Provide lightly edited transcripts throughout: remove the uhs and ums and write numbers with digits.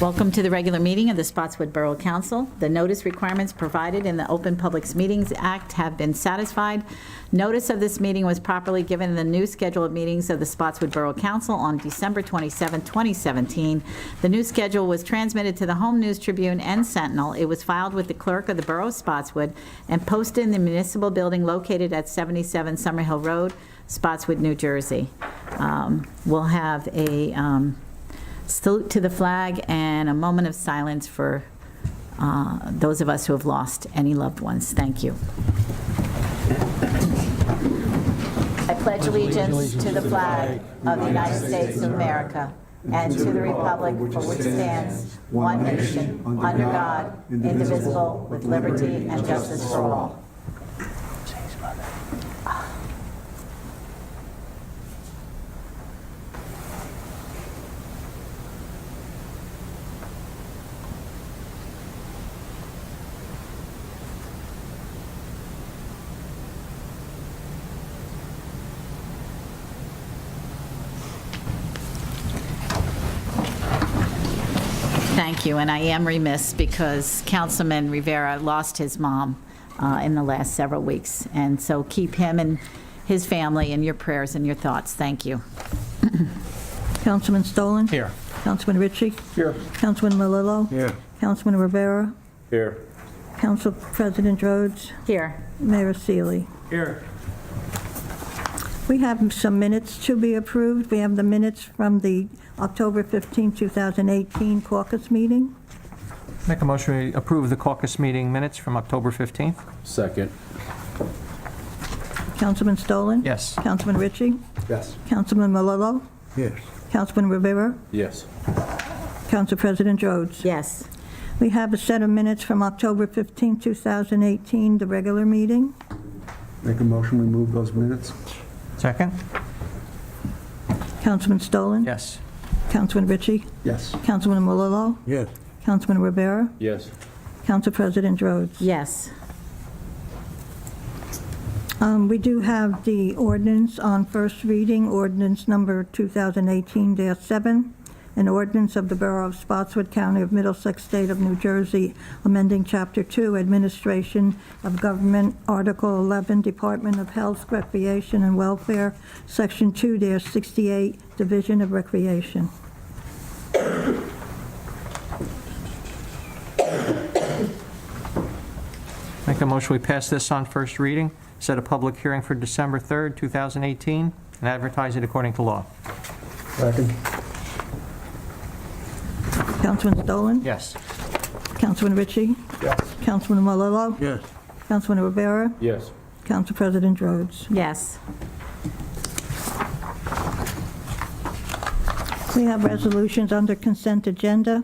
Welcome to the regular meeting of the Spotswood Borough Council. The notice requirements provided in the Open Public Meetings Act have been satisfied. Notice of this meeting was properly given in the new schedule of meetings of the Spotswood Borough Council on December 27, 2017. The new schedule was transmitted to the Home News Tribune and Sentinel. It was filed with the clerk of the Borough of Spotswood and posted in the municipal building located at 77 Summerhill Road, Spotswood, New Jersey. We'll have a salute to the flag and a moment of silence for those of us who have lost any loved ones. Thank you. I pledge allegiance to the flag of the United States of America and to the republic for which stands one nation, under God, indivisible, with liberty and justice for all. Thank you, and I am remiss because Councilman Rivera lost his mom in the last several weeks, and so keep him and his family in your prayers and your thoughts. Thank you. Councilman Stolen? Here. Councilman Ritchie? Here. Councilman Malillo? Here. Councilman Rivera? Here. Council President Rhodes? Here. Mayor Sealy? Here. We have some minutes to be approved. We have the minutes from the October 15, 2018 caucus meeting. Make a motion to approve the caucus meeting minutes from October 15th. Second. Councilman Stolen? Yes. Councilman Ritchie? Yes. Councilman Malillo? Yes. Councilman Rivera? Yes. Council President Rhodes? Yes. We have a set of minutes from October 15, 2018, the regular meeting. Make a motion, we move those minutes? Second? Councilman Stolen? Yes. Councilman Ritchie? Yes. Councilman Malillo? Yes. Councilman Rivera? Yes. Council President Rhodes? Yes. We do have the ordinance on first reading, ordinance number 2018-7, an ordinance of the Borough of Spotswood, County of Middlesex, State of New Jersey, amending Chapter 2, Administration of Government, Article 11, Department of Health, Recreation, and Welfare, Section 2-68, Division of Recreation. Make a motion we pass this on first reading, set a public hearing for December 3rd, 2018, and advertise it according to law. Second. Councilman Stolen? Yes. Councilman Ritchie? Yes. Councilman Malillo? Yes. Councilman Rivera? Yes. Council President Rhodes? Yes. We have resolutions under consent agenda.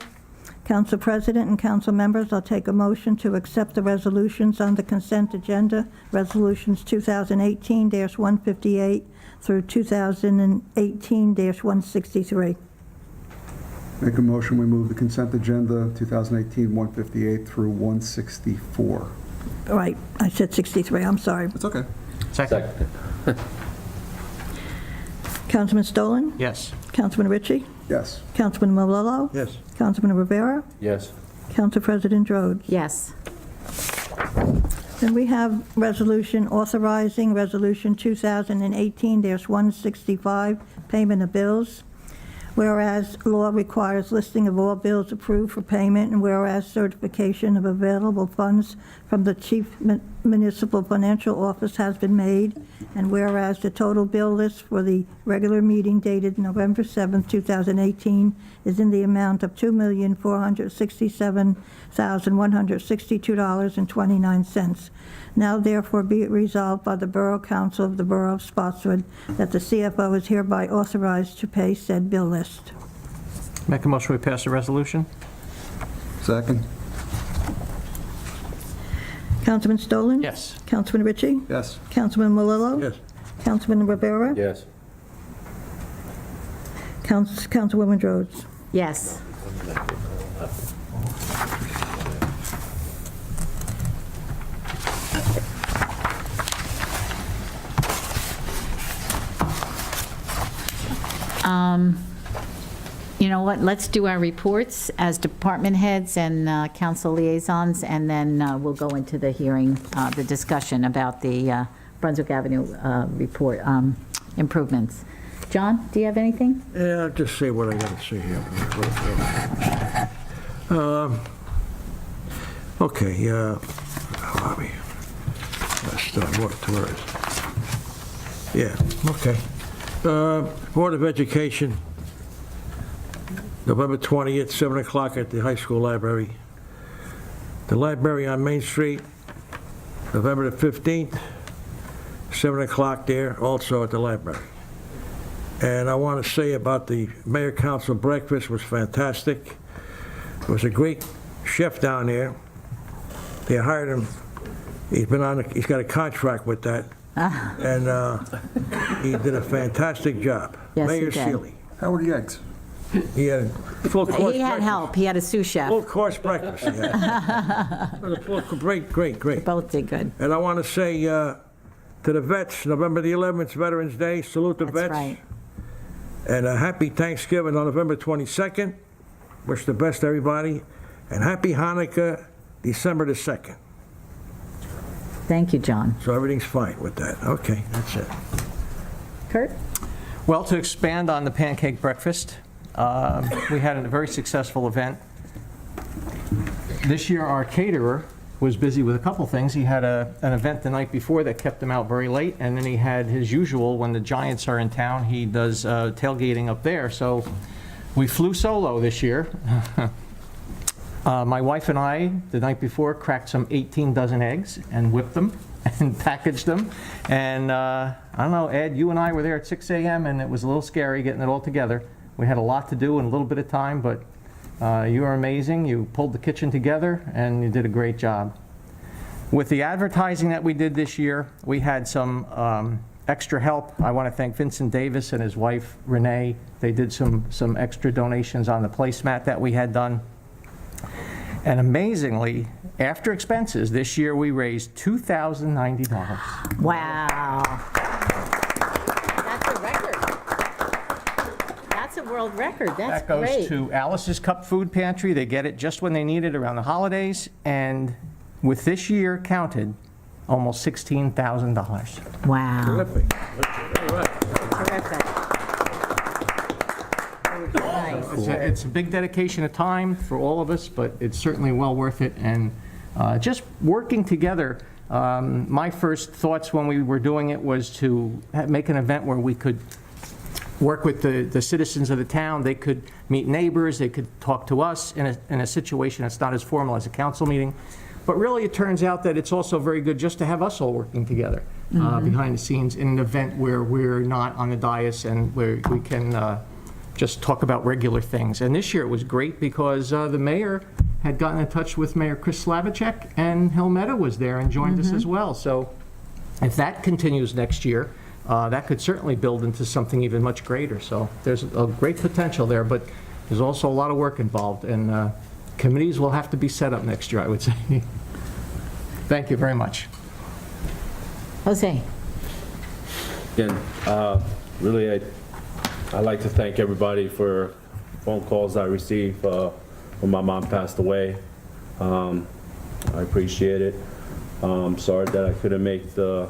Council President and council members, I'll take a motion to accept the resolutions on the consent agenda, resolutions 2018-158 through 2018-163. Make a motion, we move the consent agenda 2018-158 through 164. Right, I said 63, I'm sorry. That's okay. Second? Councilman Stolen? Yes. Councilman Ritchie? Yes. Councilman Malillo? Yes. Councilman Rivera? Yes. Council President Rhodes? Yes. Then we have resolution authorizing Resolution 2018-165, payment of bills. Whereas law requires listing of all bills approved for payment, and whereas certification of available funds from the Chief Municipal Financial Office has been made, and whereas the total bill list for the regular meeting dated November 7th, 2018 is in the amount of $2,467,162.29. Now therefore be it resolved by the Borough Council of the Borough of Spotswood that the CFO is hereby authorized to pay said bill list. Make a motion we pass the resolution. Second. Councilman Stolen? Yes. Councilman Ritchie? Yes. Councilman Malillo? Yes. Councilman Rivera? Yes. Councilwoman Rhodes? Yes. You know what, let's do our reports as department heads and council liaisons, and then we'll go into the hearing, the discussion about the Brunswick Avenue report improvements. John, do you have anything? Yeah, I'll just say what I got to say here. Okay, how are we? Let's start, what tourist? Yeah, okay. Board of Education, November 20th, 7 o'clock at the high school library. The library on Main Street, November the 15th, 7 o'clock there, also at the library. And I want to say about the mayor council breakfast was fantastic. It was a great chef down there. They hired him. He's got a contract with that. And he did a fantastic job. Yes, he Mayor did. Seeley. How were the eggs? He had a full course breakfast. He had help, he had a sous chef. Full course breakfast, yeah. It was a great. Both did good. And I want to say to the vets, November the 11th, Veterans Day, salute the That's vets. right. And a happy Thanksgiving on November 22nd. Wish the best to everybody. And happy Hanukkah, December the 2nd. Thank you, John. So everything's fine with that. Okay, that's it. Kurt? Well, to expand on the pancake breakfast, we had a very successful event. This year, our caterer was busy with a couple things. He had an event the night before that kept him out very late, and then he had his usual, when the Giants are in town, he does tailgating up there. So we flew solo this year. My wife and I, the night before, cracked some 18 dozen eggs and whipped them and packaged them. And I don't know, Ed, you and I were there at 6 a.m. and it was a little scary getting it all together. We had a lot to do in a little bit of time, but you are amazing. You pulled the kitchen together and you did a great job. With the advertising that we did this year, we had some extra help. I want to thank Vincent Davis and his wife, Renee. They did some extra donations on the placemat that we had done. And amazingly, after expenses, this year we raised $2,090. Wow. That's a record. That's a world record. That's That goes great. to Alice's Cup Food Pantry. They get it just when they need it around the holidays. And with this year counted, almost $16,000. Wow. Terrific. Terrific. Nice. It's a big dedication of time for all of us, but it's certainly well worth it. And just working together, my first thoughts when we were doing it was to make an event where we could work with the citizens of the town. They could meet neighbors, they could talk to us in a situation that's not as formal as a council meeting. But really, it turns out that it's also very good just to have us all working together behind the scenes in an event where we're not on the dais and where we can just talk about regular things. And this year it was great because the mayor had gotten in touch with Mayor Chris Slavacek, and Helmetta was there and joined us as well. So if that continues next year, that could certainly build into something even much greater. So there's a great potential there, but there's also a lot of work involved, and committees will have to be set up next year, I would say. Thank you very much. Jose? Again, really, I'd like to thank everybody for phone calls I received when my mom passed away. I appreciate it. Sorry that I couldn't make the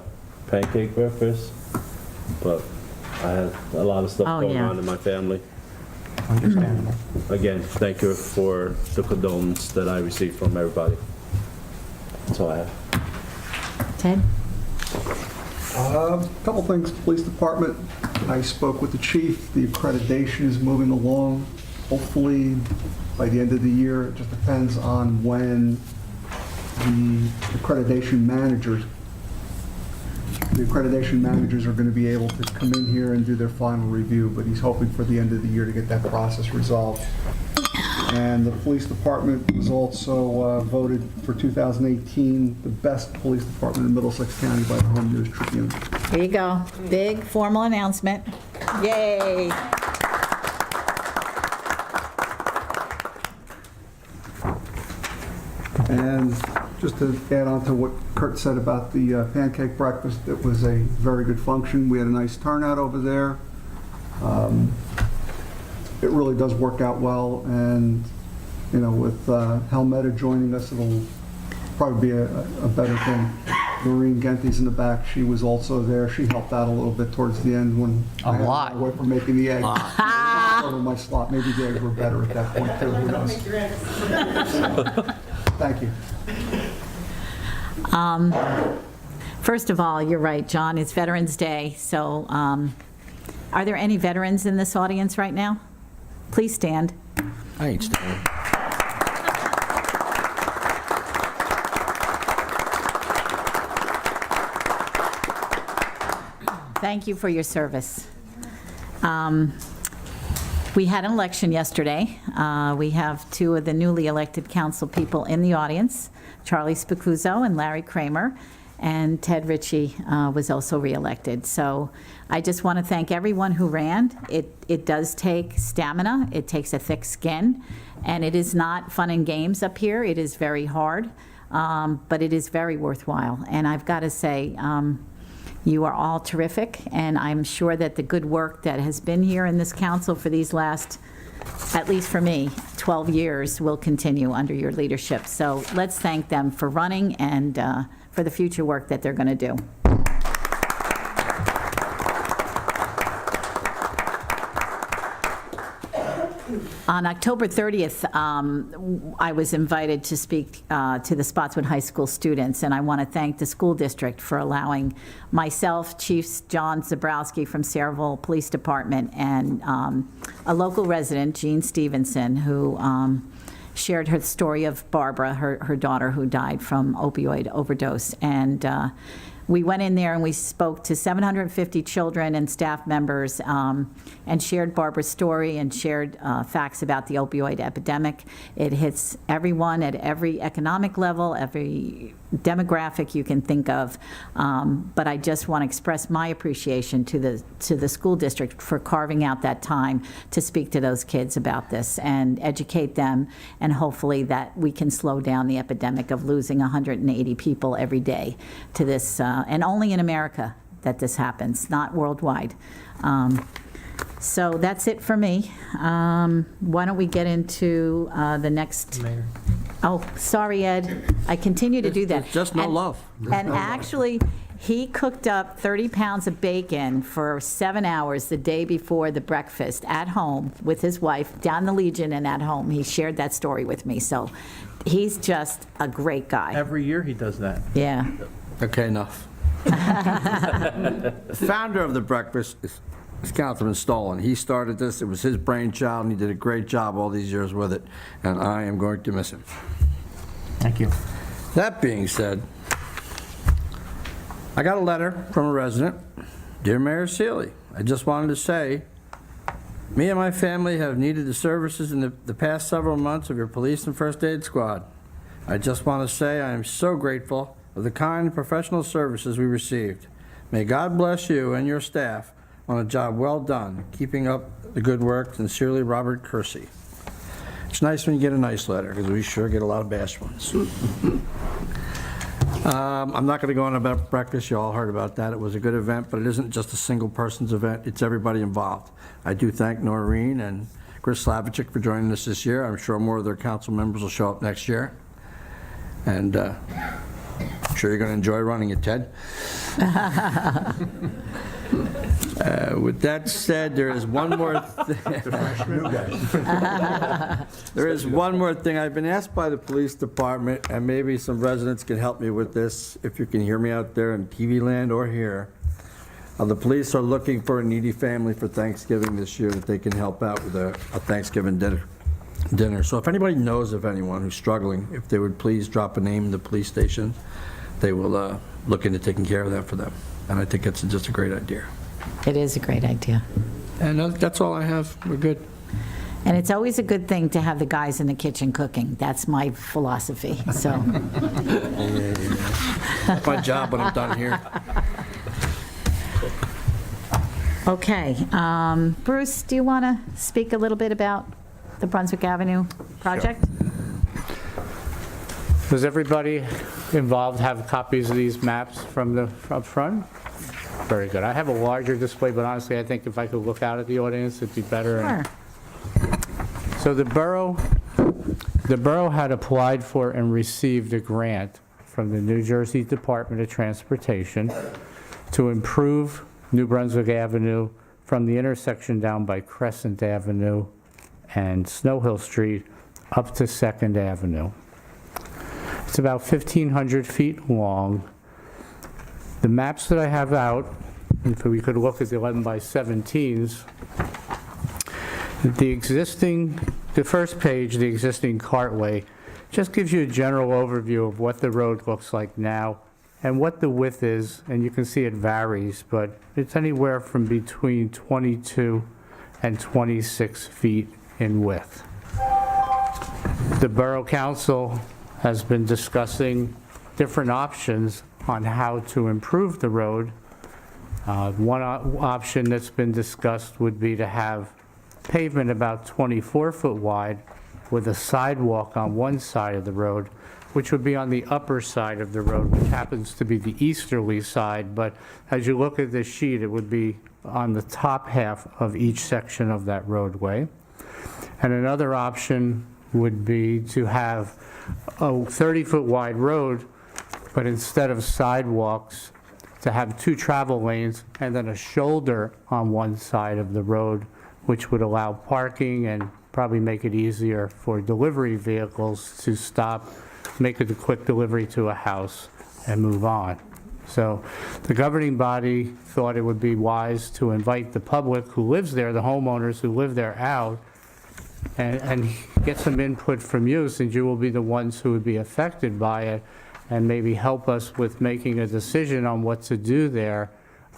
pancake breakfast, but I had a lot of stuff going on in my family. Understandable. Again, thank you for the condolence that I received from everybody. That's all I have. Ted? Couple things, police department, I spoke with the chief, the accreditation is moving along, hopefully by the end of the year. It just depends on when the accreditation managers are going to be able to come in here and do their final review, but he's hoping for the end of the year to get that process resolved. And the police department was also voted for 2018 the best police department in Middlesex County by the Home News Tribune. Here you go. Big formal announcement. Yay. And just to add on to what Kurt said about the pancake breakfast, it was a very good function. We had a nice turnout over there. it really does work out well, and, you know, with Helmeta joining us, it'll probably be a better thing. Noreen Genty's in the back. She was also there. She helped out a little bit towards the end when I had my wife for making the eggs. Over my slot. Maybe the eggs were better at that point too. Who knows? Thank you. First of all, you're right, John, it's Veterans Day, so are there any veterans in this audience right now? Please stand. I ain't staying. Thank you for your service. We had an election yesterday. We have two of the newly elected council people in the audience, Charlie Spicuzzo and Larry Kramer, and Ted Ritchie was also reelected. So I just want to thank everyone who ran. It does take stamina, it takes a thick skin, and it is not fun and games up here. It is very hard, but it is very worthwhile. And I've got to say, you are all terrific, and I'm sure that the good work that has been here in this council for these last, at least for me, 12 years will continue under your leadership. So let's thank them for running and for the future work that they're going to do. On October 30th, I was invited to speak to the Spotswood High School students, and I want to thank the school district for allowing myself, Chief John Zabrowski from Sayreville Police Department, and a local resident, Jean Stevenson, who shared her story of Barbara, her daughter, who died from opioid overdose. And we went in there and we spoke to 750 children and staff members and shared Barbara's story and shared facts about the opioid epidemic. It hits everyone at every economic level, every demographic you can think of. But I just want to express my appreciation to the school district for carving out that time to speak to those kids about this and educate them, and hopefully that we can slow down the epidemic of losing 180 people every day to this, and only in America that this happens, not worldwide. So that's it for me. Why don't we get into the next? Mayor. Oh, sorry, Ed. I continue to do that. There's just no love. And actually, he cooked up 30 pounds of bacon for 7 hours the day before the breakfast at home with his wife, down the Legion and at home. He shared that story with me. So he's just a great guy. Every year he does that. Yeah. Okay, enough. The founder of the breakfast is Councilman Stolen. He started this. It was his brainchild, and he did a great job all these years with it, and I am going to miss him. Thank you. That being said, I got a letter from a resident. Dear Mayor Seeley, I just wanted to say, me and my family have needed the services in the past several months of your police and first aid squad. I just want to say I am so grateful of the kind and professional services we received. May God bless you and your staff on a job well done, keeping up the good work. Sincerely, Robert Kersey. It's nice when you get a nice letter, because we sure get a lot of bash ones. I'm not going to go on about breakfast. You all heard about that. It was a good event, but it isn't just a single person's event. It's everybody involved. I do thank Noreen and Chris Slavichik for joining us this year. I'm sure more of their council members will show up next year. And I'm sure you're going to enjoy running it, Ted. With that said, there is one more there is one more thing. I've been asked by the police department, and maybe some residents can help me with this, if you can hear me out there in TV land or here. The police are looking for a needy family for Thanksgiving this year that they can help out with a Thanksgiving dinner. So if anybody knows of anyone who's struggling, if they would please drop a name in the police station, they will look into taking care of that for them. And I think it's just a great idea. It is a great idea. And that's all I have. We're good. And it's always a good thing to have the guys in the kitchen cooking. That's my philosophy, so. That's my job when I'm done here. Okay, Bruce, do you want to speak a little bit about the Brunswick Avenue project? Does everybody involved have copies of these maps from the up front? Very good. I have a larger display, but honestly, I think if I could look out at the audience, it'd be better. Sure. So the borough had applied for and received a grant from the New Jersey Department of Transportation to improve New Brunswick Avenue from the intersection down by Crescent Avenue and Snow Hill Street up to 2nd Avenue. It's about 1,500 feet long. The maps that I have out, if we could look at the 11 by 17s, the first page, the existing cartway, just gives you a general overview of what the road looks like now and what the width is, and you can see it varies, but it's anywhere from between 22 and 26 feet in width. The Borough Council has been discussing different options on how to improve the road. One option that's been discussed would be to have pavement about 24 foot wide with a sidewalk on one side of the road, which would be on the upper side of the road, which happens to be the easterly side, but as you look at this sheet, it would be on the top half of each section of that roadway. And another option would be to have a 30-foot wide road, but instead of sidewalks, to have 2 travel lanes and then a shoulder on one side of the road, which would allow parking and probably make it easier for delivery vehicles to stop, make a quick delivery to a house, and move on. So the governing body thought it would be wise to invite the public who lives there, the homeowners who live there, out and get some input from you, since you will be the ones who would be affected by it, and maybe help us with making a decision on what to do there,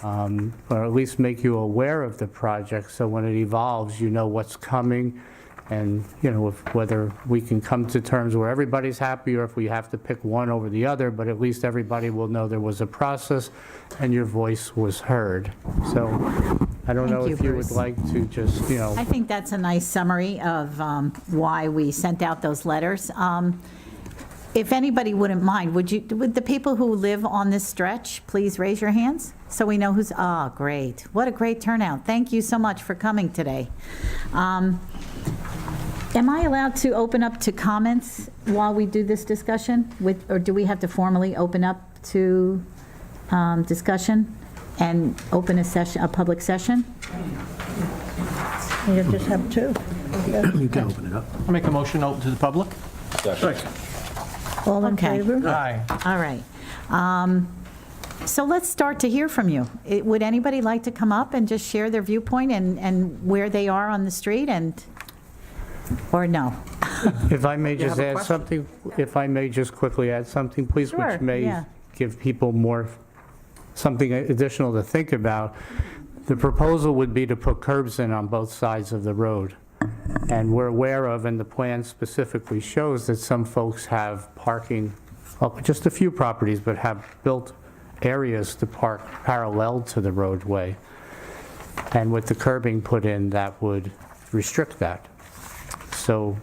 or at least make you aware of the project, so when it evolves, you know what's coming, and, you know, whether we can come to terms where everybody's happy, or if we have to pick one over the other, but at least everybody will know there was a process and your voice was heard. So I don't know Thank you, if you would Bruce. like to just, you know. I think that's a nice summary of why we sent out those letters. If anybody wouldn't mind, would the people who live on this stretch, please raise your hands so we know who's, great. What a great turnout. Thank you so much for coming today. Am I allowed to open up to comments while we do this discussion? Or do we have to formally open up to discussion and open a public session? You just have 2. You can open it up. I'll make a motion open to the public. Second. All in Okay. favor? Aye. All right. So let's start to hear from you. Would anybody like to come up and just share their viewpoint and where they are on the street, or no? If I may just have a add question? something, if I may just quickly add something, please, Sure, which may yeah. give people something additional to think about. The proposal would be to put curbs in on both sides of the road. And we're aware of, and the plan specifically shows, that some folks have parking, well, just a few properties, but have built areas to park parallel to the roadway. And with the curbing put in, that would restrict that. So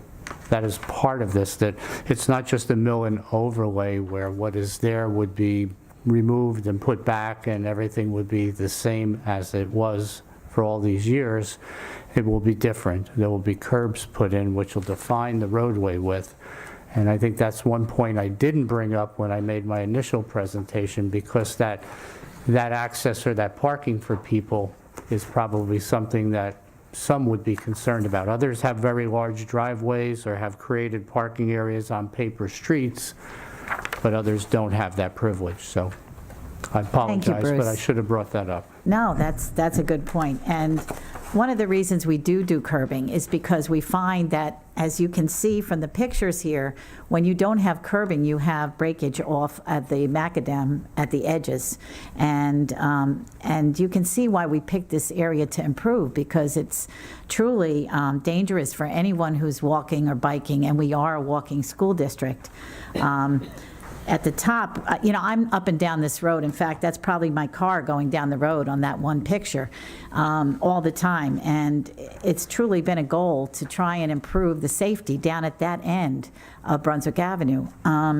that is part of this, that it's not just a mill and overlay where what is there would be removed and put back and everything would be the same as it was for all these years. It will be different. There will be curbs put in which will define the roadway width. And I think that's one point I didn't bring up when I made my initial presentation, because that access or that parking for people is probably something that some would be concerned about. Others have very large driveways or have created parking areas on paper streets, but others don't have that privilege. So I apologize, but Bruce. I should have brought that up. No, that's a good point. And one of the reasons we do curbing is because we find that, as you can see from the pictures here, when you don't have curbing, you have breakage off at the macadam at the edges. And you can see why we picked this area to improve, because it's truly dangerous for anyone who's walking or biking, and we are a walking school district. At the top, I'm up and down this road. In fact, that's probably my car going down the road on that one picture all the time. And it's truly been a goal to try and improve the safety down at that end of Brunswick Avenue,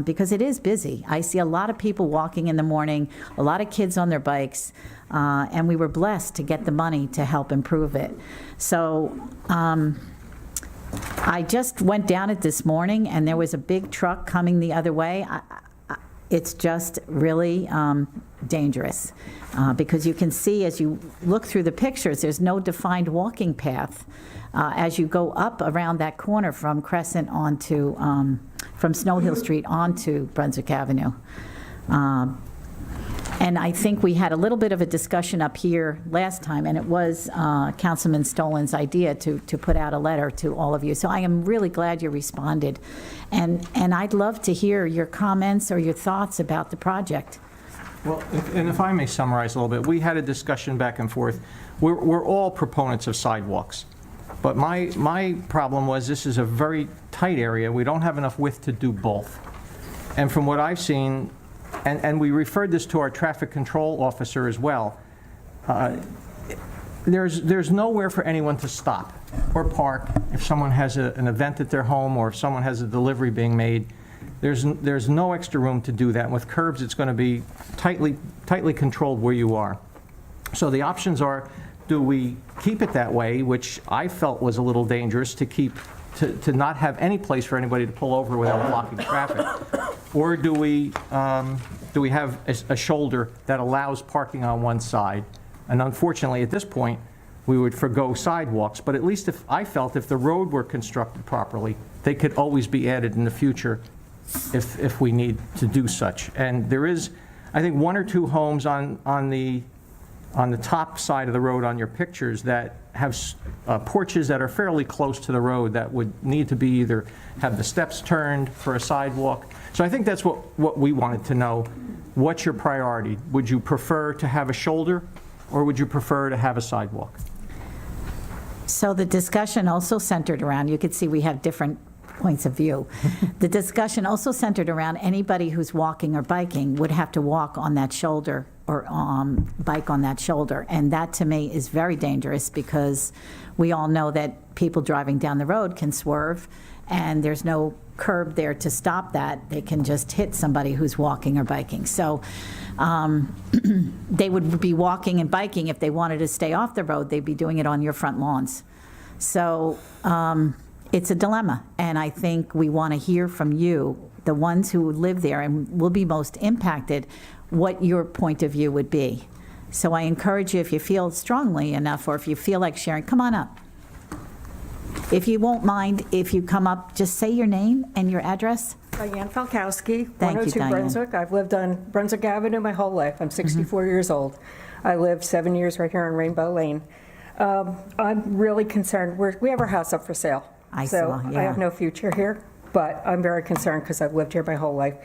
because it is busy. I see a lot of people walking in the morning, a lot of kids on their bikes, and we were blessed to get the money to help improve it. So I just went down it this morning, and there was a big truck coming the other way. It's just really dangerous, because you can see as you look through the pictures, there's no defined walking path as you go up around that corner from Crescent onto, from Snow Hill Street onto Brunswick Avenue. And I think we had a little bit of a discussion up here last time, and it was Councilman Stolin's idea to put out a letter to all of you. So I am really glad you responded. And I'd love to hear your comments or your thoughts about the project. Well, and if I may summarize a little bit, we had a discussion back and forth. We're all proponents of sidewalks. But my problem was this is a very tight area. We don't have enough width to do both. And from what I've seen, and we referred this to our traffic control officer as well, there's nowhere for anyone to stop or park if someone has an event at their home or if someone has a delivery being made. There's no extra room to do that. And with curbs, it's going to be tightly controlled where you are. So the options are, do we keep it that way, which I felt was a little dangerous to not have any place for anybody to pull over without blocking traffic? Or do we have a shoulder that allows parking on one side? And unfortunately, at this point, we would forgo sidewalks, but at least I felt if the road were constructed properly, they could always be added in the future if we need to do such. And there is, I think, one or two homes on the top side of the road on your pictures that have porches that are fairly close to the road that would need to be either have the steps turned for a sidewalk. So I think that's what we wanted to know. What's your priority? Would you prefer to have a shoulder, or would you prefer to have a sidewalk? So the discussion also centered around, you could see we have different points of view. The discussion also centered around anybody who's walking or biking would have to walk on that shoulder or bike on that shoulder. And that, to me, is very dangerous because we all know that people driving down the road can swerve, and there's no curb there to stop that. They can just hit somebody who's walking or biking. So they would be walking and biking. If they wanted to stay off the road, they'd be doing it on your front lawns. So it's a dilemma, and I think we want to hear from you, the ones who live there and will be most impacted, what your point of view would be. So I encourage you, if you feel strongly enough, or if you feel like sharing, come on up. If you won't mind, if you come up, just say your name and your address. Diane Falkowski, Thank you, 102 Diane. Brunswick. I've lived on Brunswick Avenue my whole life. I'm 64 years old. I lived 7 years right here on Rainbow Lane. I'm really concerned. We have our house up for sale. I So saw, yeah. I have no future here, but I'm very concerned because I've lived here my whole life.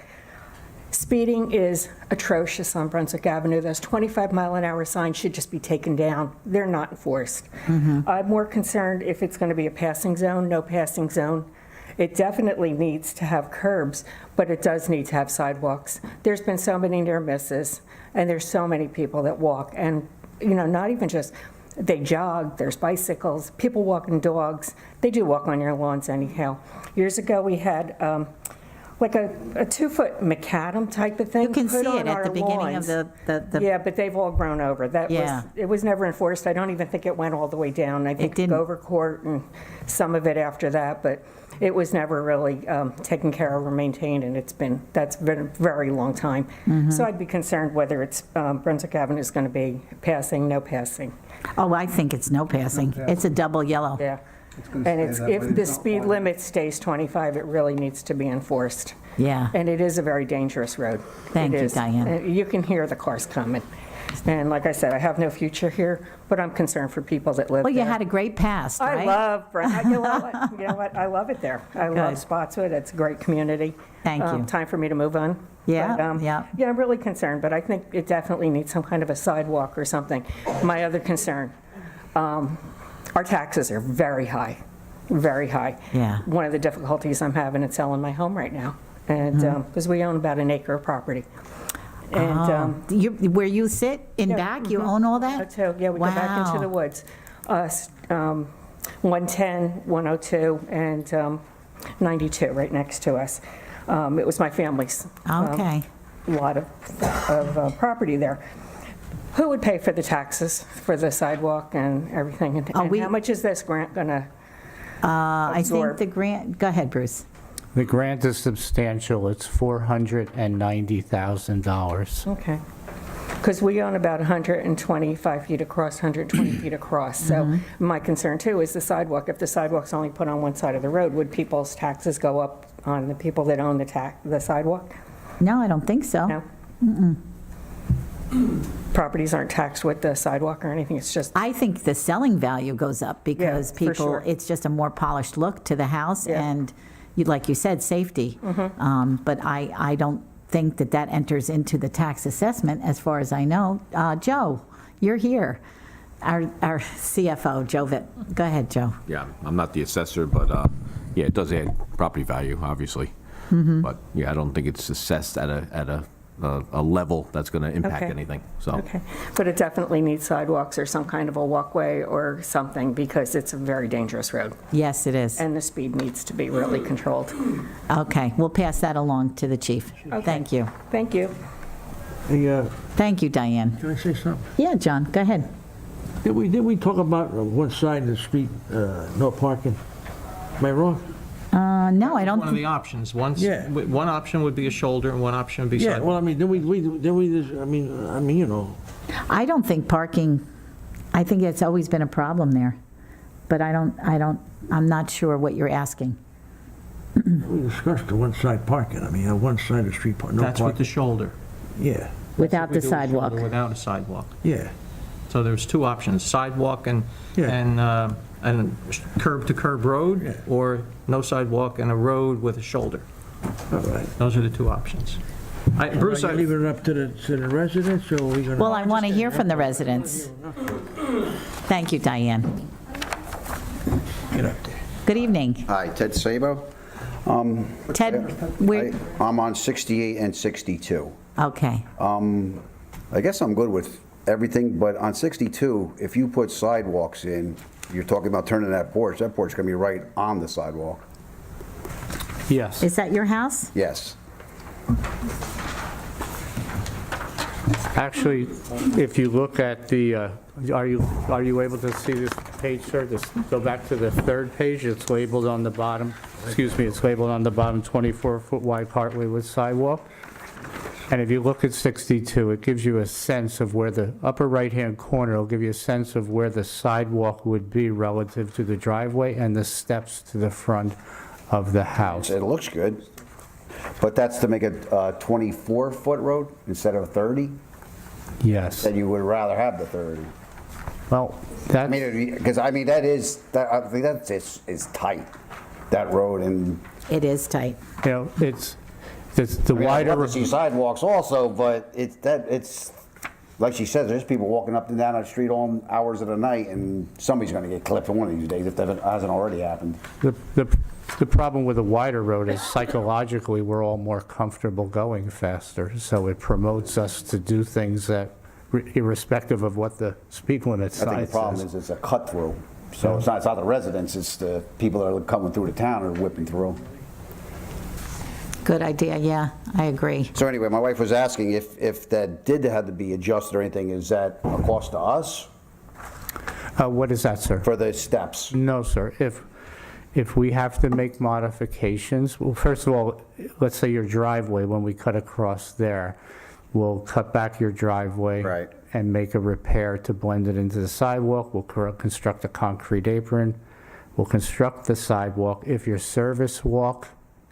Speeding is atrocious on Brunswick Avenue. Those 25-mile-an-hour signs should just be taken down. They're not enforced. I'm more concerned if it's going to be a passing zone, no passing zone. It definitely needs to have curbs, but it does need to have sidewalks. There's been so many near misses, and there's so many people that walk, and not even just they jog, there's bicycles, people walking dogs. They do walk on your lawns anyhow. Years ago, we had like a 2-foot macadam type of thing. You can put see on it at our the beginning of lawns. the Yeah, but they've all grown over. Yeah. It was never enforced. I don't even think it went all the way down. I think didn't. Dover Court and some of it after that, but it was never really taken care of or maintained, and that's been a very long time. So I'd be concerned whether it's Brunswick Avenue is going to be passing, no passing. Oh, I think it's no passing. It's a double yellow. Yeah. gonna And stay that way. if the It's not speed wide. limit stays 25, it really needs to be enforced. Yeah. And it is a very dangerous road. Thank It you, is. Diane. You can hear the cars coming. And like I said, I have no future here, but I'm concerned for people that live Well, there. you had a great past, right? I love Brent. You know what? I love it there. I love Good. Spotswood. It's a great community. Thank you. Time for me to move on. Yeah, But, yeah. Yeah, I'm really concerned, but I think it definitely needs some kind of a sidewalk or something. My other concern, our taxes are very high, very high. Yeah. One of the difficulties I'm having in selling my home right now, and because we own about an acre of property. And Where you sit in yeah, back, you own all that? So, yeah, we go back into Wow. the woods. 110, 102, and 92 right next to us. It was my family's. Okay. Lot of property there. Who would pay for the taxes for the sidewalk and everything? And Oh, we- how much is this grant gonna I think absorb? the grant, go ahead, Bruce. The grant is substantial. It's $490,000. Okay. Because we own about 125 feet across, 120 feet across. So my concern too is the sidewalk. If the sidewalk's only put on one side of the road, would people's taxes go up on the people that own the sidewalk? No, I don't think so. No? Properties aren't taxed with the sidewalk or anything, it's just, I think the selling value goes up because for people, sure. it's just a more polished look to the house Yeah. and, like you said, safety. But I don't think that that enters into the tax assessment, as far as I know. Joe, you're here, our CFO, Joe Vitt. Go ahead, Joe. Yeah, I'm not the assessor, but yeah, it does add property value, obviously. But yeah, I don't think it's assessed at a level that's going to impact Okay. anything, so. okay. But it definitely needs sidewalks or some kind of a walkway or something because it's a very dangerous road. Yes, it is. And the speed needs to be really controlled. Okay, we'll pass that along to the chief. Thank you. Thank you. Hey, Thank you, Diane. can I say something? Yeah, John, go ahead. Did we talk about one side of the street, no parking? Am I wrong? No, I don't, One of the options. One Yeah. option would be a shoulder and one option would be Yeah, sidewalk. well, I mean, I mean, you know, I don't think parking, I think it's always been a problem there. But I'm not sure what you're asking. we discussed the one side parking. I mean, one side of the street, no That's with the parking. shoulder. Yeah, Without We the do a shoulder sidewalk. Without a sidewalk. yeah. So there's two options, sidewalk and curb-to-curb road, Yeah. or no sidewalk and a road with a shoulder. All right. Those are the two options. Bruce, Are you leaving it up to the residents, or are we going to? Well, I want to hear from the residents. Thank you, Diane. Get up there. Good evening. Hi, Ted Sabo. Ted, where, I'm on 68 and 62. okay. I guess I'm good with everything, but on 62, if you put sidewalks in, you're talking about turning that porch is going to be right on the sidewalk. Yes. Is that your house? Yes. Actually, if you look at the, are you able to see this page, sir? Just go back to the third page. It's labeled on the bottom, it's labeled on the bottom 24-foot wide cartway with sidewalk. And if you look at 62, it gives you a sense of where the upper right-hand corner will give you a sense of where the sidewalk would be relative to the driveway and the steps to the front of the house. It looks good, but that's to make a 24-foot road instead of a 30? Yes. Then you would rather have the 30. Well, I that's, mean, because I mean, I think that is tight, that road, and It is tight. you know, it's the I mean, I'd wider. love to see sidewalks also, but it's, like she says, there's people walking up and down the street all hours of the night, and somebody's gonna get clipped one of these days if that hasn't already happened. The problem with a wider road is psychologically, we're all more comfortable going faster, so it promotes us to do things that, irrespective of what the speed limit I think sign the problem says. is it's a cut through, so it's not the residents, it's the people that are coming through the town are whipping through. Good idea, yeah, I agree. So anyway, my wife was asking if that did have to be adjusted or anything, is that a cost to us What is that, sir? for the steps? No, sir. If we have to make modifications, well, first of all, let's say your driveway, when we cut across there, we'll cut back your driveway. Right. And make a repair to blend it into the sidewalk. We'll construct a concrete apron. We'll construct the sidewalk. If your service walk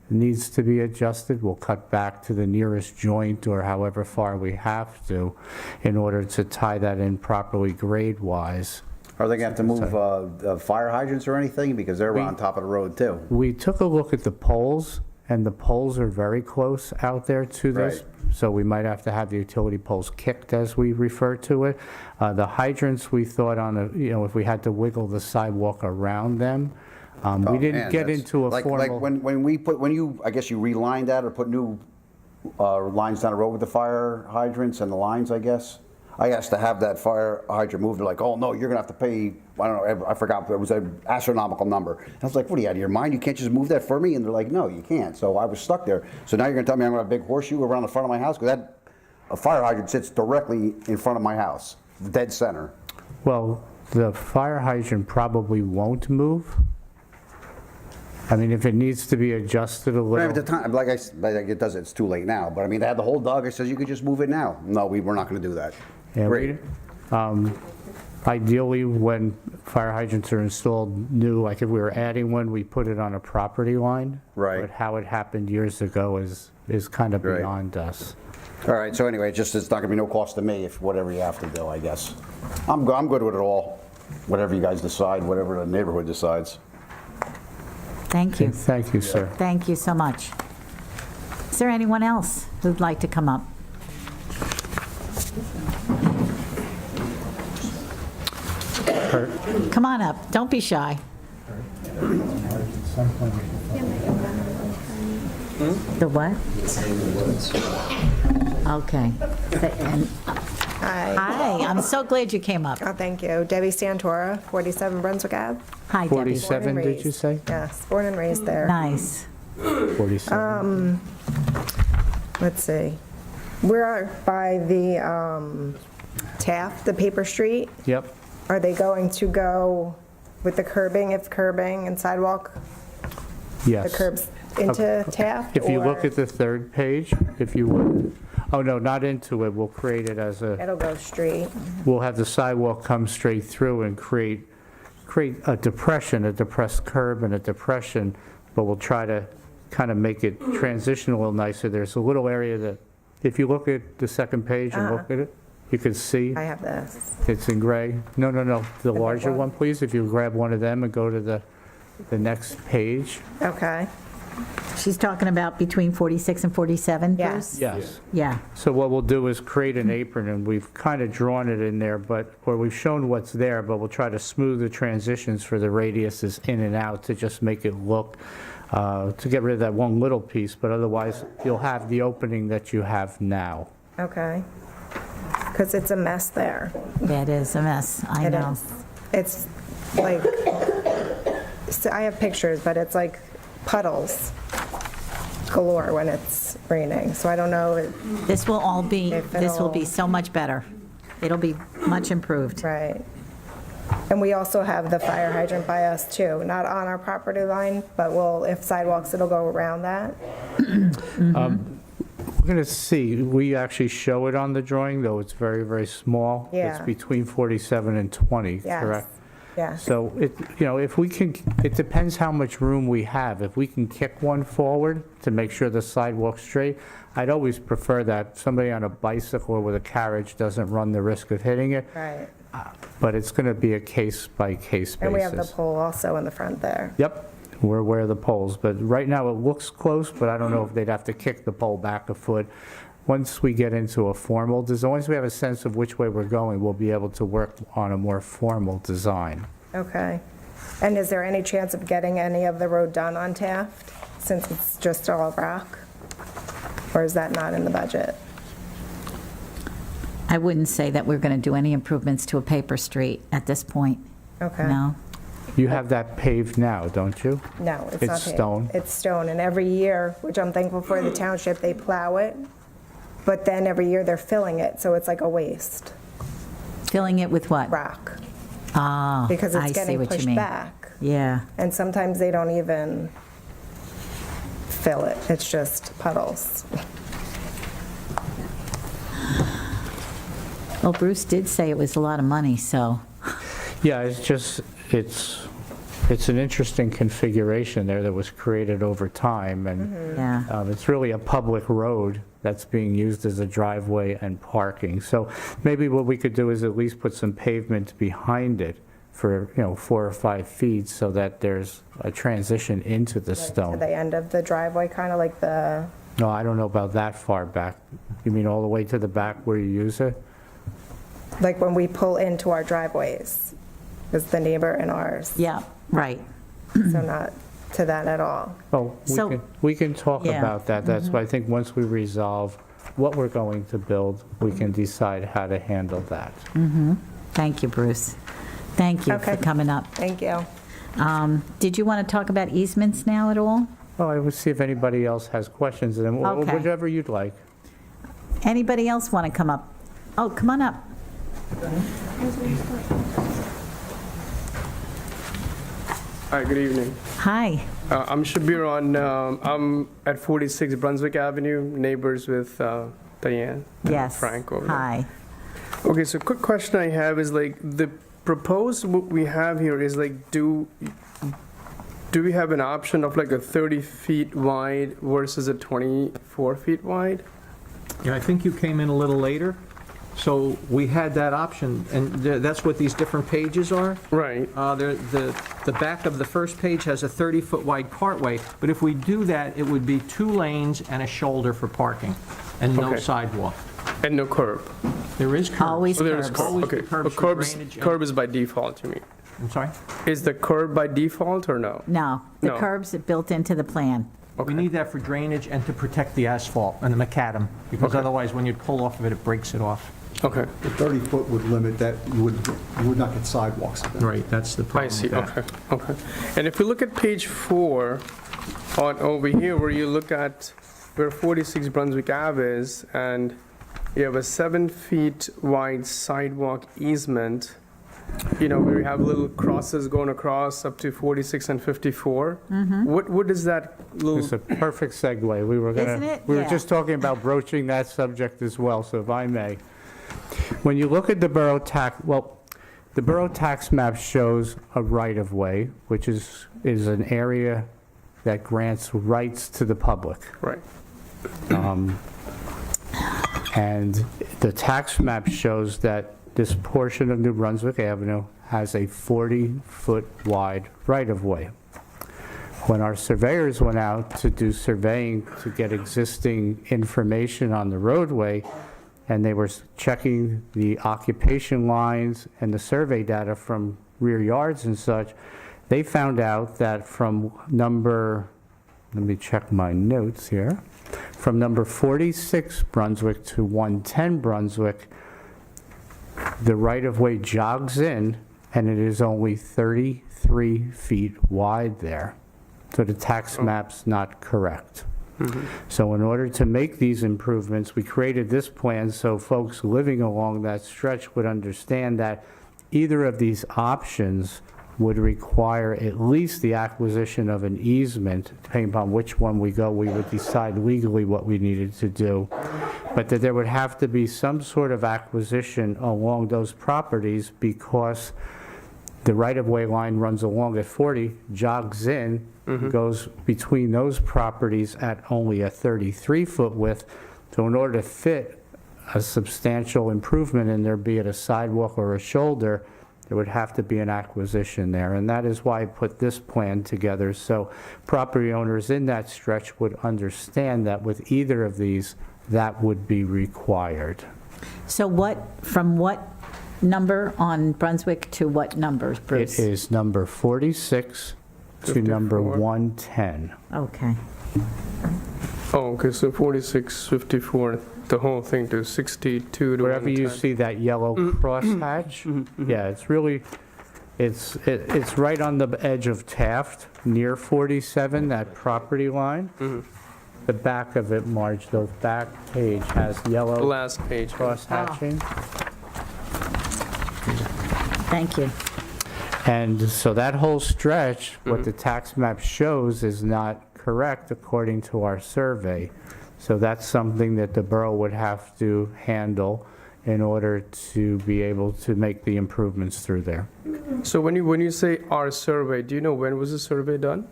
needs to be adjusted, we'll cut back to the nearest joint or however far we have to in order to tie that in properly grade-wise. Are they gonna have to move fire hydrants or anything, because they're on top of the road too? We took a look at the poles, and the poles are very close out there to this. Right. So we might have to have the utility poles kicked, as we refer to it. The hydrants, we thought if we had to wiggle the sidewalk around them. We Oh, didn't man, get that's- into a like formal. when you, I guess you relined that or put new lines down the road with the fire hydrants and the lines, I guess. I asked to have that fire hydrant moved. They're like, oh, no, you're gonna have to pay, I don't know, I forgot, but it was an astronomical number. And I was like, what are you, out of your mind? You can't just move that for me? And they're like, no, you can't. So I was stuck there. So now you're gonna tell me I'm gonna have a big horseshoe around the front of my house? Because a fire hydrant sits directly in front of my house, dead center. Well, the fire hydrant probably won't move. I mean, if it needs to be adjusted a But at the little, time, it's too late now, but I mean, they had the whole dog, it says you could just move it now. No, we're not gonna do that. yeah, Great. ideally, when fire hydrants are installed new, like if we were adding one, we put it on a property line. Right. But how it happened years ago is kind of Right. beyond us. All right, so anyway, it's not gonna be no cost to me if whatever you have to do, I guess. I'm good with it all, whatever you guys decide, whatever the neighborhood decides. Thank you. Thank you, sir. Thank you so much. Is there anyone else who'd like to come up? Come on up, don't be shy. The what? Okay. Hi. Hi, I'm so glad you came up. Oh, thank you. Debbie Santora, 47 Brunswick Ave. Hi, Debbie. 47, Born and did you raised. say? Yes, born and raised there. Nice. 47. Let's see. We're by the Taft, the paper street. Yep. Are they going to go with the curbing, if curbing and sidewalk, the Yes. curbs into Taft? If you look or at the third page, if you would, oh, no, not into it, we'll create it as a, It'll go straight. we'll have the sidewalk come straight through and create a depression, a depressed curb and a depression, but we'll try to kind of make it transition a little nicer. There's a little area that, if you look at the second page and look at it, you can see I have this. it's in gray. No, the big larger one? one, please. If you grab one of them and go to the next page. Okay. She's talking about between 46 and 47, Yes. Bruce? Yes. Yeah. So what we'll do is create an apron, and we've kind of drawn it in there, or we've shown what's there, but we'll try to smooth the transitions for the radiuses in and out to just make it look, to get rid of that one little piece, but otherwise, you'll have the opening that you have now. Okay. Because it's a mess there. That is a mess, I It know. is. It's like, so I have pictures, but it's like puddles galore when it's raining. So I don't know, This will all be, If this will be it'll- so much better. It'll be much improved. right. And we also have the fire hydrant by us too, not on our property line, but if sidewalks, it'll go around that. We're going to see, we actually show it on the drawing, though it's very, very small. It's Yeah. between 47 and 20, Yes. correct? Yes. So, if we can, it depends how much room we have. If we can kick one forward to make sure the sidewalk's straight, I'd always prefer that somebody on a bicycle or with a carriage doesn't run the risk of hitting it, Right. but it's going to be a case-by-case basis. And we have the pole also in the front there. Yep, we're aware of the poles, but right now it looks close, but I don't know if they'd have to kick the pole back a foot. Once we get into a formal design, once we have a sense of which way we're going, we'll be able to work on a more formal design. Okay. And is there any chance of getting any of the road done on Taft, since it's just all rock? Or is that not in the budget? I wouldn't say that we're going to do any improvements to a paper street at this point. Okay. No? You have that paved now, don't you? No, it's It's not paved. stone? It's stone, and every year, which I'm thankful for the township, they plow it, but then every year they're filling it, so it's like a waste, Filling it with what? rock, Ah, because I it's see getting what you pushed mean. back. Yeah. And sometimes they don't even fill it, it's just puddles. Well, Bruce did say it was a lot of money, so, Yeah, it's an interesting configuration there that was created over time, and yeah. it's really a public road that's being used as a driveway and parking. So maybe what we could do is at least put some pavement behind it for, 4 or 5 feet so that there's a transition into the To stone. the end of the driveway, kind of like the, No, I don't know about that far back. You mean all the way to the back where you use it? like when we pull into our driveways, is the neighbor and ours, Yeah, right. so not to that at all. Oh, So- we can talk Yeah. about that. That's why I think once we resolve what we're going to build, we can decide how to handle that. Thank you, Bruce. Thank you for Okay. coming up. Thank you. Did you want to talk about easements now at all? Well, I will see if anybody else has questions, and Okay. whatever you'd like. Anybody else want to come up? Oh, come on up. Hi, good evening. Hi. I'm Shabir I'm at 46 Brunswick Avenue, neighbors with Diane. and Yes. Frank over there. Hi. Okay, so quick question I have is like, the proposed, what we have here is like, do we have an option of like a 30 feet wide versus a 24 feet wide? Yeah, I think you came in a little later, so we had that option, and that's what these different pages are. Right. The back of the first page has a 30-foot wide cartway, but if we do that, it would be 2 lanes and a shoulder for parking, and no Okay. sidewalk. And no curb? There is curbs. Always Oh, there is curbs. curb, Always okay. the curbs for Curbs- drainage and- Curb is by default, you mean? I'm sorry? Is the curb by default or no? No, the No. curbs are built into the plan. We need that for drainage and to protect the asphalt and the macadam, because Okay. otherwise, when you pull off of it, it breaks it off. Okay, The 30-foot would limit that, you would not get sidewalks. Right, that's the I problem see, with that. okay. And if you look at page 4, on over here, where you look at where 46 Brunswick Ave is, and you have a 7 feet wide sidewalk easement, you know, where you have little crosses going across up to 46 and 54. What is that little? It's a perfect segue. Isn't it? We were Yeah. just talking about broaching that subject as well, so if I may. When you look at the borough tax, the borough tax map shows a right-of-way, which is an area that grants rights to the public. Right. And the tax map shows that this portion of New Brunswick Avenue has a 40-foot wide right-of-way. When our surveyors went out to do surveying to get existing information on the roadway, and they were checking the occupation lines and the survey data from rear yards and such, they found out that from number, let me check my notes here, from number 46 Brunswick to 110 Brunswick, the right-of-way jogs in, and it is only 33 feet wide there. So the tax map's not correct. So in order to make these improvements, we created this plan so folks living along that stretch would understand that either of these options would require at least the acquisition of an easement. Depending upon which one we go, we would decide legally what we needed to do. But that there would have to be some sort of acquisition along those properties because the right-of-way line runs along at 40, jogs in, goes between those properties at only a 33-foot width. So in order to fit a substantial improvement in there, be it a sidewalk or a shoulder, there would have to be an acquisition there. And that is why I put this plan together, so property owners in that stretch would understand that with either of these, that would be required. So from what number on Brunswick to what numbers, Bruce? It is number 46 to number 54. 110. Okay. Oh, okay, so 46, 54, the whole thing to 62 to Wherever you 110. see that yellow crosshatch, yeah, it's really, it's right on the edge of Taft, near 47, that property line. The back of it, Marge, the back page has yellow Last page. crosshatching. Thank you. And so that whole stretch, what the tax map shows is not correct according to our survey. So that's something that the borough would have to handle in order to be able to make the improvements through there. So when you say our survey, do you know when was the survey done?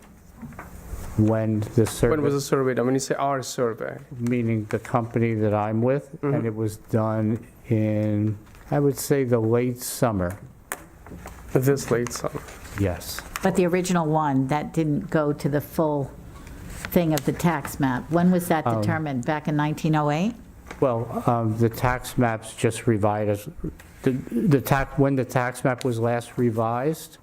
When the When was survey, the survey done? When you say our survey? meaning the company that I'm with, and it was done in, I would say, the late summer, This late summer. yes. But the original one, that didn't go to the full thing of the tax map. When was that determined? Back in 1908? Well, the tax maps just revised, when the tax map was last revised,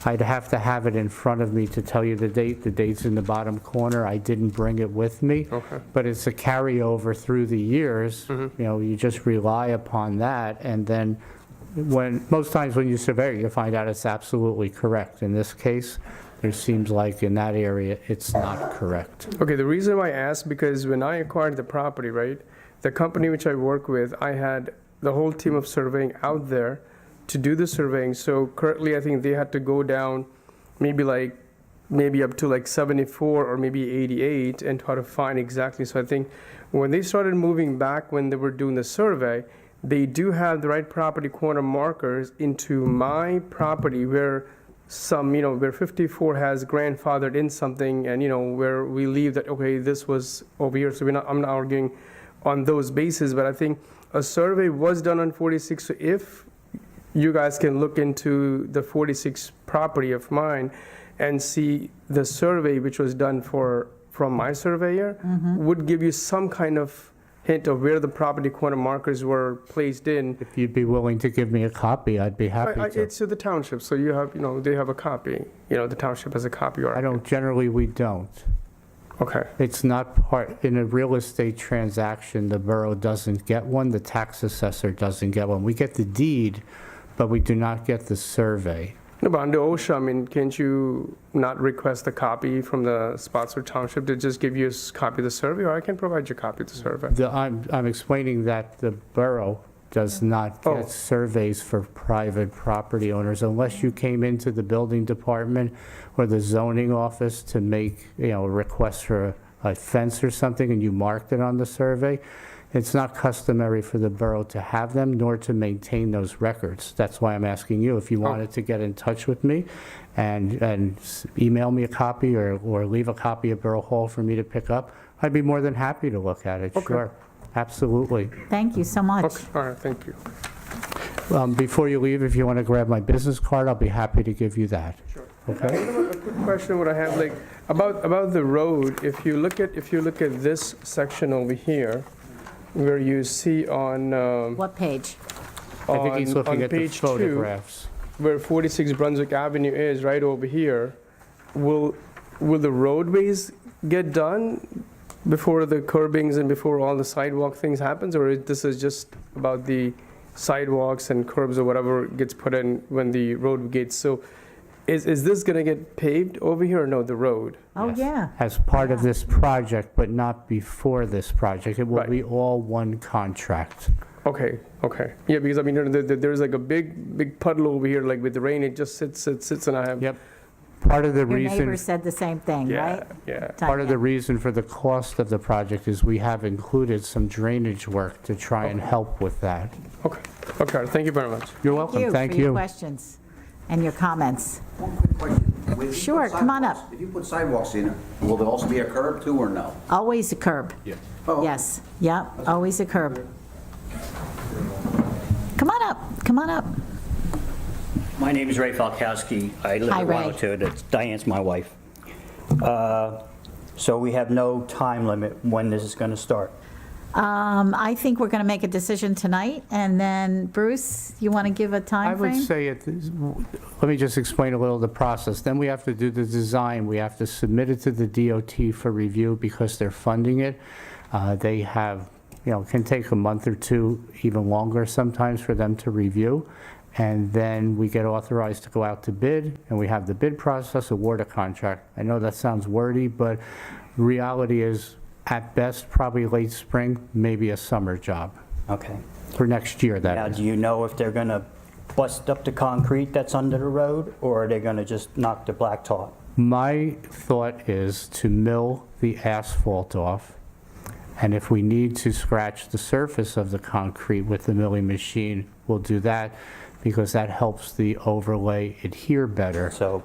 I'd have to have it in front of me to tell you the date. The date's in the bottom corner. I didn't bring it with me. Okay. But it's a carryover through the years. You know, you just rely upon that, and then most times when you survey, you find out it's absolutely correct. In this case, it seems like in that area, it's not correct. Okay, the reason why I asked, because when I acquired the property, right, the company which I work with, I had the whole team of surveying out there to do the surveying. So currently, I think they had to go down maybe like maybe up to like 74 or maybe 88 and try to find exactly. So I think when they started moving back, when they were doing the survey, they do have the right property corner markers into my property where some, where 54 has grandfathered in something, and, where we leave that, okay, this was over here. So I'm not arguing on those bases, but I think a survey was done on 46. So if you guys can look into the 46 property of mine and see the survey which was done from my surveyor, would give you some kind of hint of where the property corner markers were placed in. If you'd be willing to give me a copy, I'd be happy to. It's to the township, so you have, they have a copy. The township has a copy. Or I don't, generally, we don't. Okay. It's not part, in a real estate transaction, the borough doesn't get one, the tax assessor doesn't get one. We get the deed, but we do not get the survey. No, but under OSHA, I mean, can't you not request a copy from the Spotswood Township to just give you a copy of the survey, or I can provide you a copy of the survey? I'm explaining that the borough does not Oh. get surveys for private property owners unless you came into the building department or the zoning office to make, a request for a fence or something, and you marked it on the survey. It's not customary for the borough to have them, nor to maintain those records. That's why I'm asking you, if you wanted to get in touch with me and email me a copy or leave a copy at Borough Hall for me to pick up, I'd be more than happy to look at it, Okay. sure. Absolutely. Thank you so much. Okay, all right, thank you. Before you leave, if you want to grab my business card, I'll be happy to give you that. Sure. Okay? A quick question what I have, like, about the road, if you look at this section over here, where you see on, What page? I think he's looking at the page 2, photographs. where 46 Brunswick Avenue is, right over here, will the roadways get done before the curbings and before all the sidewalk things happens, or this is just about the sidewalks and curbs or whatever gets put in when the road gets? So is this going to get paved over here, or no, the road? Oh, yeah. As part of this project, but not before this project. It will Right. be all one contract. Okay. Yeah, because I mean, there's like a big puddle over here, like with the rain, it just sits, and I have. Yep. Part of the Your reason. neighbor said the same thing, right? Yeah. Part of the reason for the cost of the project is we have included some drainage work to try and help with that. Okay, thank you very much. You're welcome, thank For your you. questions and your comments. One quick question. If you Sure, put come on sidewalks- up. If you put sidewalks in, will there also be a curb too, or no? Always a curb. Yeah. Oh, okay. Yes, yep, always a curb. Come on up. My name is Ray Falkowski. I live Hi, in Ray. Wallingford. Diane's my wife. So we have no time limit when this is going to start. I think we're going to make a decision tonight, and then, Bruce, you want to give a I time would frame? say, let me just explain a little the process. Then we have to do the design. We have to submit it to the DOT for review because they're funding it. They have, it can take a month or two, even longer sometimes for them to review. And then we get authorized to go out to bid, and we have the bid process, award a contract. I know that sounds wordy, but reality is, at best, probably late spring, maybe a summer job Okay. for next year, Now, that is. do you know if they're going to bust up the concrete that's under the road, or are they going to just knock the blacktop? My thought is to mill the asphalt off, and if we need to scratch the surface of the concrete with the milling machine, we'll do that, because that helps the overlay adhere better. So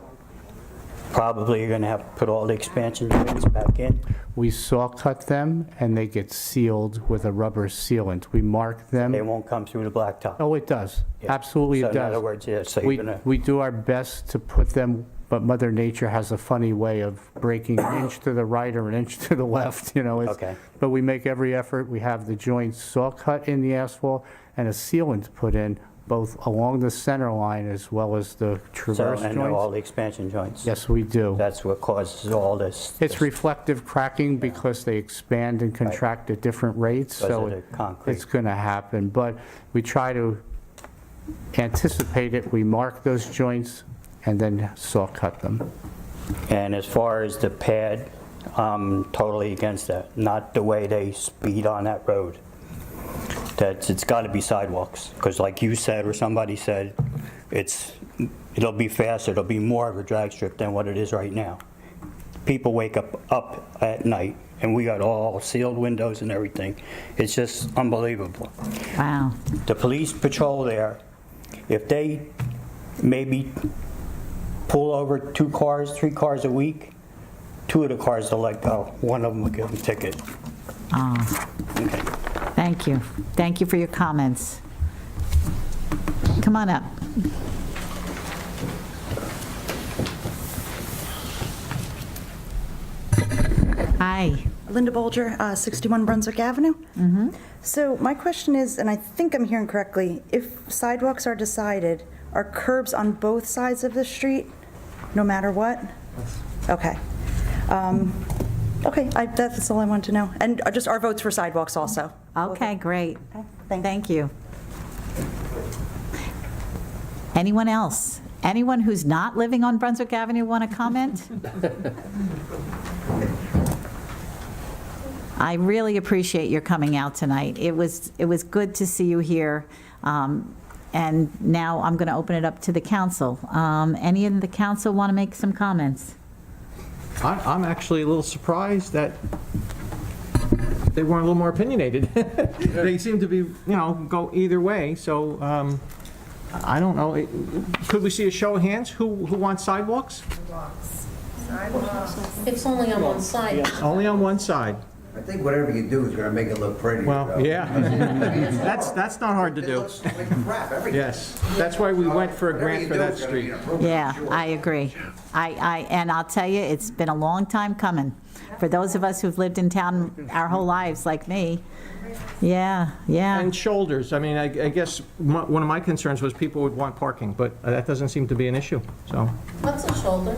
probably you're going to have to put all the expansion joints back in. We saw cut them, and they get sealed with a rubber sealant. We mark them. They won't come through the blacktop. Oh, it does. Yeah. Absolutely, So it in other does. words, yeah, so We you're going to... we do our best to put them, but Mother Nature has a funny way of breaking an inch to the right or an inch to the left, it's- Okay. But we make every effort. We have the joints saw cut in the asphalt and a sealant put in, both along the center line as well as the So, traverse and all joints. the expansion joints. Yes, we do. That's what causes all this. It's reflective cracking because they expand and contract at different rates, Because so of the concrete. it's going to happen. But we try to anticipate it. We mark those joints and then saw cut them. And as far as the pad, I'm totally against that. Not the way they speed on that road. It's got to be sidewalks, because like you said, or somebody said, it'll be faster, it'll be more of a drag strip than what it is right now. people wake up at night, and we got all sealed windows and everything. It's just unbelievable. Wow. The police patrol there, if they maybe pull over 2 cars, 3 cars a week, 2 of the cars will let go. 1 of them will give them a ticket. Okay. Thank you. Thank you for your comments. Come on up. Hi. Linda Bolger, 61 Brunswick Avenue. So my question is, and I think I'm hearing correctly, if sidewalks are decided, are curbs on both sides of the street, no matter what? Okay. Okay, that's all I wanted to know. And just our votes for sidewalks also. Okay, great. Thank Thank you. Anyone else? Anyone who's not living on Brunswick Avenue want to comment? I really appreciate your coming out tonight. It was good to see you here. And now I'm going to open it up to the council. Any of the council want to make some comments? I'm actually a little surprised that they weren't a little more opinionated. They seem to be, go either way, so I don't know. Could we see a show of hands? Who wants sidewalks? It's only on one side. Only on one side. I think whatever you do is going to make it look pretty. Well, yeah. That's not hard to do. Yes, that's why we went for a grant for that street. Yeah, I agree. And I'll tell you, it's been a long time coming. For those of us who've lived in town our whole lives, like me. Yeah. And shoulders. I mean, I guess one of my concerns was people would want parking, but that doesn't seem to be an issue, so. What's a shoulder?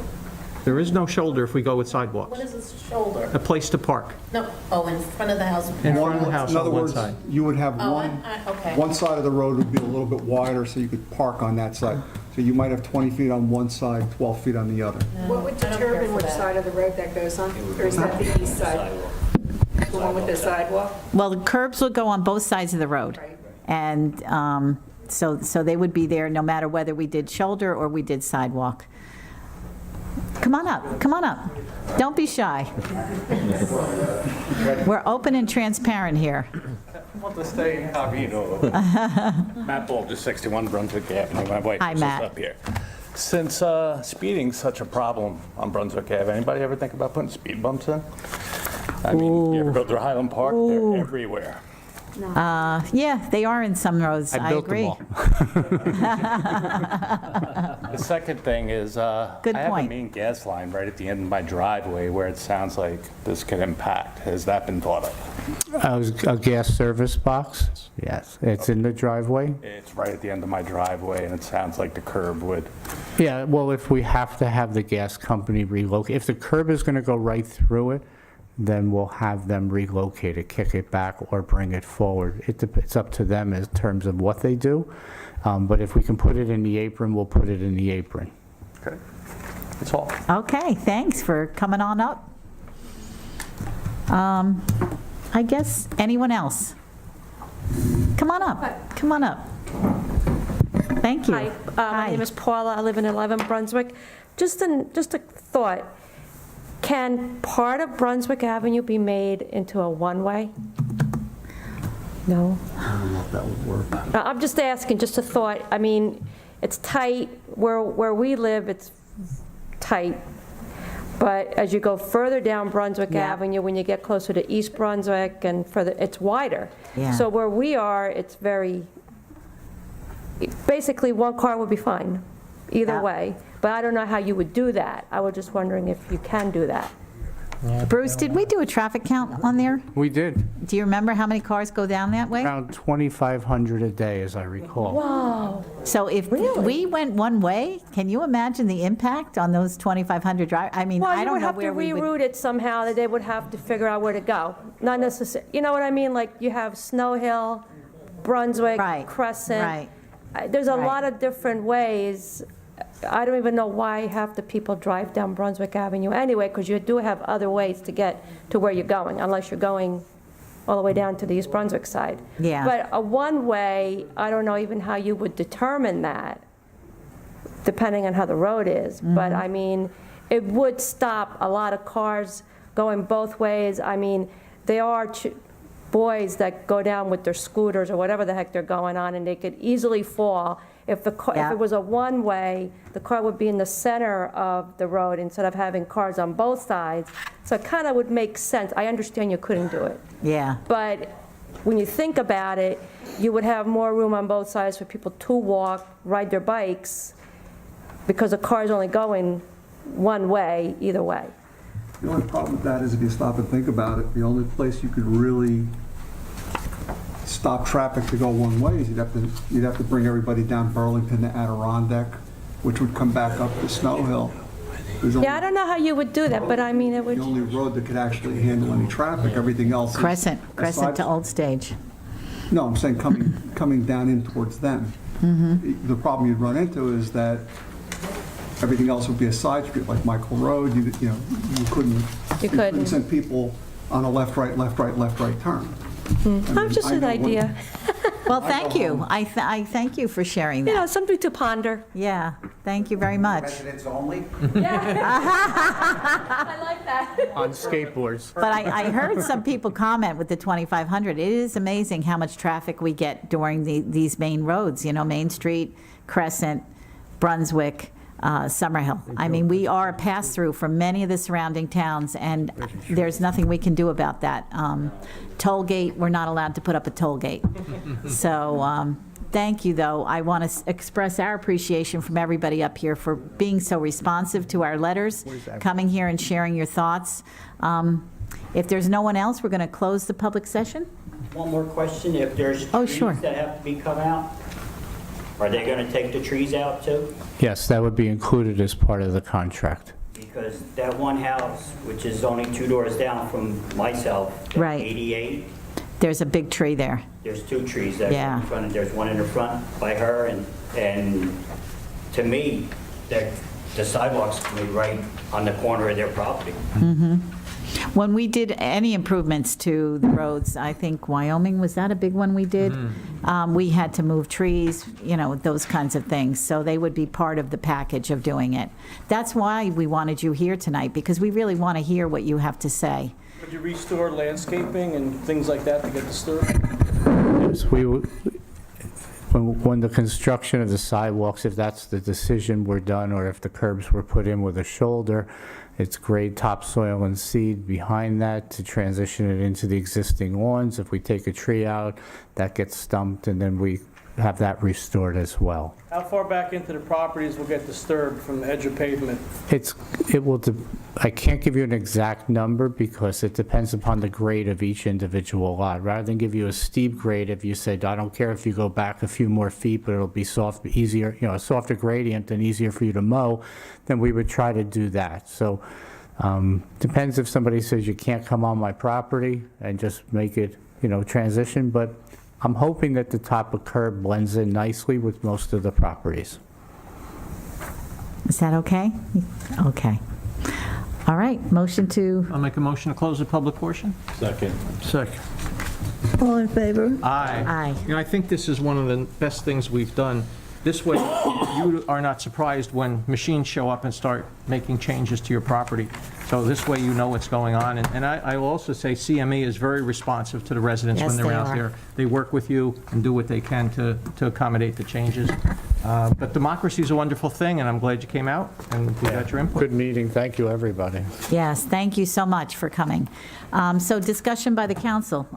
There is no shoulder if we go with sidewalks. What is a shoulder? A place to park. No, in front of the house. In front of the house In other on one words, side. you would have Okay. one side of the road would be a little bit wider, so you could park on that side. So you might have 20 feet on one side, 12 feet on the other. What would determine which side of the road that goes on? Or is that the east side? The one with the sidewalk? Well, the curbs will go on both sides of the road. Right. And so they would be there no matter whether we did shoulder or we did sidewalk. Come on up. Don't be shy. We're open and transparent here. I want to stay incognito. Matt Bolger, 61 Brunswick Avenue. My wife Hi, is Matt. up here. Since speeding's such a problem on Brunswick Ave, anybody ever think about putting speed bumps in? I mean, you ever go through Highland Park? They're everywhere. Yeah, they are in some roads. I built them agree. all. The second thing is, Good I have a point. main gas line right at the end of my driveway where it sounds like this could impact. Has that been thought of? A gas service box? Yes, it's in the driveway. It's right at the end of my driveway, and it sounds like the curb would. Yeah, well, if we have to have the gas company relocate, if the curb is going to go right through it, then we'll have them relocate it, kick it back, or bring it forward. It's up to them in terms of what they do. But if we can put it in the apron, we'll put it in the apron. Okay. That's all. Okay, thanks for coming on up. I guess, anyone else? Come on up. Thank you. Hi, my name is Paula. I live in 11 Brunswick. Just a thought. Can part of Brunswick Avenue be made into a one-way? No? I don't know if that would work. I'm just asking, just a thought. I mean, it's tight. Where we live, it's tight. But as you go further down Brunswick Avenue, when you get closer to East Brunswick and further, it's wider. Yeah. So where we are, it's basically one car would be fine, either way. But I don't know how you would do that. I was just wondering if you can do that. Bruce, did we do a traffic count on there? We did. Do you remember how many cars go down that way? Around 2,500 a day, as I recall. Whoa. So if we went one way, can you imagine the impact on those 2,500 drivers? I mean, I don't know where we Well, you would have to would. reroute it somehow, that they would have to figure out where to go. Not necessarily, you know what I mean? Like, you have Snow Hill, Brunswick, Crescent. Right. There's a Right. lot of different ways. I don't even know why half the people drive down Brunswick Avenue anyway, because you do have other ways to get to where you're going, unless you're going all the way down to the East Brunswick side. Yeah. But a one-way, I don't know even how you would determine that, depending on how the road is. But I mean, it would stop a lot of cars going both ways. I mean, there are boys that go down with their scooters or whatever the heck they're going on, and they could easily fall. If it was a one-way, the car would be in the center of the road instead of having cars on both sides. So it kind of would make sense. I understand you couldn't do it. Yeah. But when you think about it, you would have more room on both sides for people to walk, ride their bikes, because the car is only going one way, either way. The only problem with that is if you stop and think about it, the only place you could really stop traffic to go one way is you'd have to bring everybody down Burlington to Adirondack, which would come back up to Snow Hill. Yeah, I don't know how you would do that, but I mean, it would. The only road that could actually handle any traffic, everything else is... Crescent to Old Stage. No, I'm saying coming down in towards them. The problem you'd run into is that everything else would be a side street, like Michael Road. You couldn't send people on a left, right turn. Just an idea. Well, thank you. I thank you for sharing that. Something to ponder. Yeah, thank you very much. Residents only? I like that. On skateboards. But I heard some people comment with the 2,500. It is amazing how much traffic we get during these main roads, Main Street, Crescent, Brunswick, Summerhill. I mean, we are a pass-through for many of the surrounding towns, and there's nothing we can do about that. Toll gate, we're not allowed to put up a toll gate. So thank you, though. I want to express our appreciation from everybody up here for being so responsive to our letters, coming here and sharing your thoughts. If there's no one else, we're going to close the public session. One more question, if there's trees that have to be cut out, are they going to take the trees out too? Yes, that would be included as part of the contract. Because that one house, which is only 2 doors down from myself, Right. 88, There's a big tree there. there's 2 trees that are in front, and there's one in the front by her, and to me, the sidewalk's going to be right on the corner of their property. When we did any improvements to the roads, I think Wyoming, was that a big one we did? We had to move trees, those kinds of things. So they would be part of the package of doing it. That's why we wanted you here tonight, because we really want to hear what you have to say. Would you restore landscaping and things like that to get disturbed? Yes, when the construction of the sidewalks, if that's the decision we're done, or if the curbs were put in with a shoulder, it's grade topsoil and seed behind that to transition it into the existing lawns. If we take a tree out, that gets stumped, and then we have that restored as well. How far back into the properties will get disturbed from the edge of pavement? I can't give you an exact number because it depends upon the grade of each individual lot. Rather than give you a steep grade, if you said, I don't care if you go back a few more feet, but it'll be soft, easier, a softer gradient and easier for you to mow, then we would try to do that. So depends if somebody says you can't come on my property and just make it, transition, but I'm hoping that the top of curb blends in nicely with most of the properties. Is that okay? Okay. All right, motion to... I'll make a motion to close the public portion. Second. All in favor? Aye. Aye. I think this is one of the best things we've done. This way, you are not surprised when machines show up and start making changes to your property. So this way you know what's going on. And I will also say CME is very responsive to the residents when Yes, they're they out are. there. They work with you and do what they can to accommodate the changes. But democracy is a wonderful thing, and I'm glad you came out and we got your input. Good meeting. Thank you, everybody. Yes, thank you so much for coming. So discussion by the council.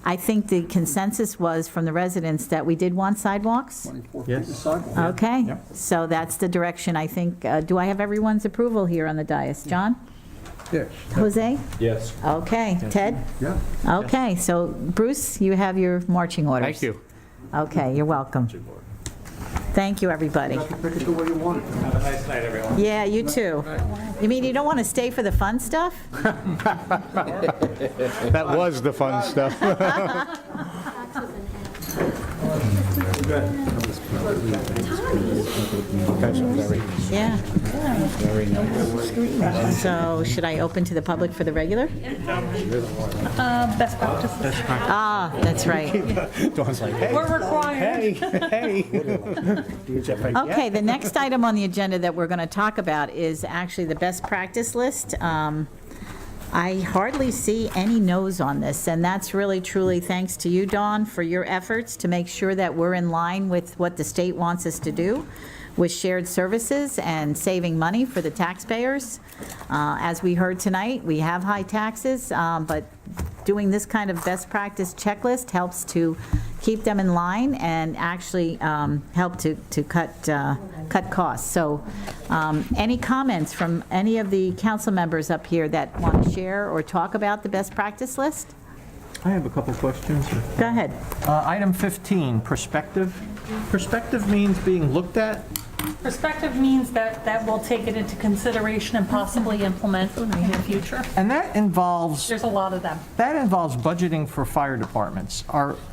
I think the consensus was from the residents that we did want sidewalks. 24 feet Yes. of sidewalk. Okay, so that's the direction, I think. Do I have everyone's approval here on the dais? John? Yes. Jose? Yes. Okay. Ted? Yeah. Okay, so Bruce, you have your marching orders. Thank you. Okay, you're welcome. Thank you, everybody. You have to pick it the way you want it. Have a nice night, everyone. Yeah, you too. You mean you don't want to stay for the fun stuff? That was the fun stuff. Guys are very, Yeah. very nice. So should I open to the public for the regular? Best practice. Ah, that's right. Dawn's like, hey, We're required. hey. Okay, the next item on the agenda that we're going to talk about is actually the best practice list. I hardly see any no's on this, and that's really truly thanks to you, Dawn, for your efforts to make sure that we're in line with what the state wants us to do with shared services and saving money for the taxpayers. As we heard tonight, we have high taxes, but doing this kind of best practice checklist helps to keep them in line and actually help to cut costs. So any comments from any of the council members up here that want to share or talk about the best practice list? I have a couple questions. Go ahead. Item 15, perspective. Perspective means being looked at. Perspective means that we'll take it into consideration and possibly implement in the future. And that involves, There's a lot of them. that involves budgeting for fire departments.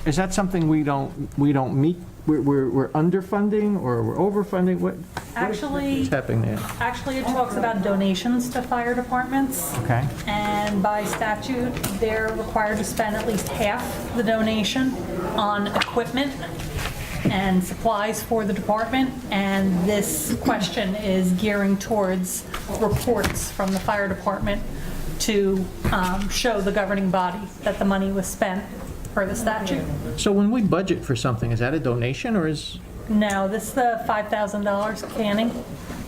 Is that something we don't meet? We're underfunding or we're overfunding? What's happening there? Actually, it talks about donations to fire departments. Okay. And by statute, they're required to spend at least half the donation on equipment and supplies for the department, and this question is gearing towards reports from the fire department to show the governing body that the money was spent per the statute. So when we budget for something, is that a donation or is? No, this is the $5,000 canning,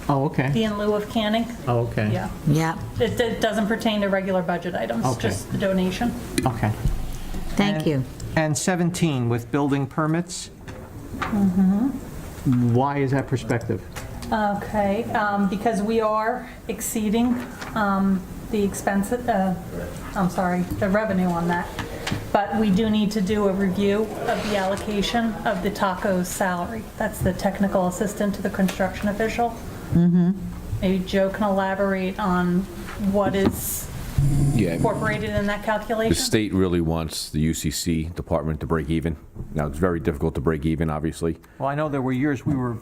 Oh, okay. the in lieu of canning. Oh, okay. Yeah. Yeah. It doesn't pertain to regular budget items, Okay. just the donation. Okay. Thank you. And 17, with building permits. Why is that perspective? Okay, because we are exceeding the expense, the revenue on that. But we do need to do a review of the allocation of the TACO's salary. That's the technical assistant to the construction official. Maybe Joe can elaborate on what is incorporated in that The calculation. state really wants the UCC department to break even. Now, it's very difficult to break even, obviously. Well, I know there were years we were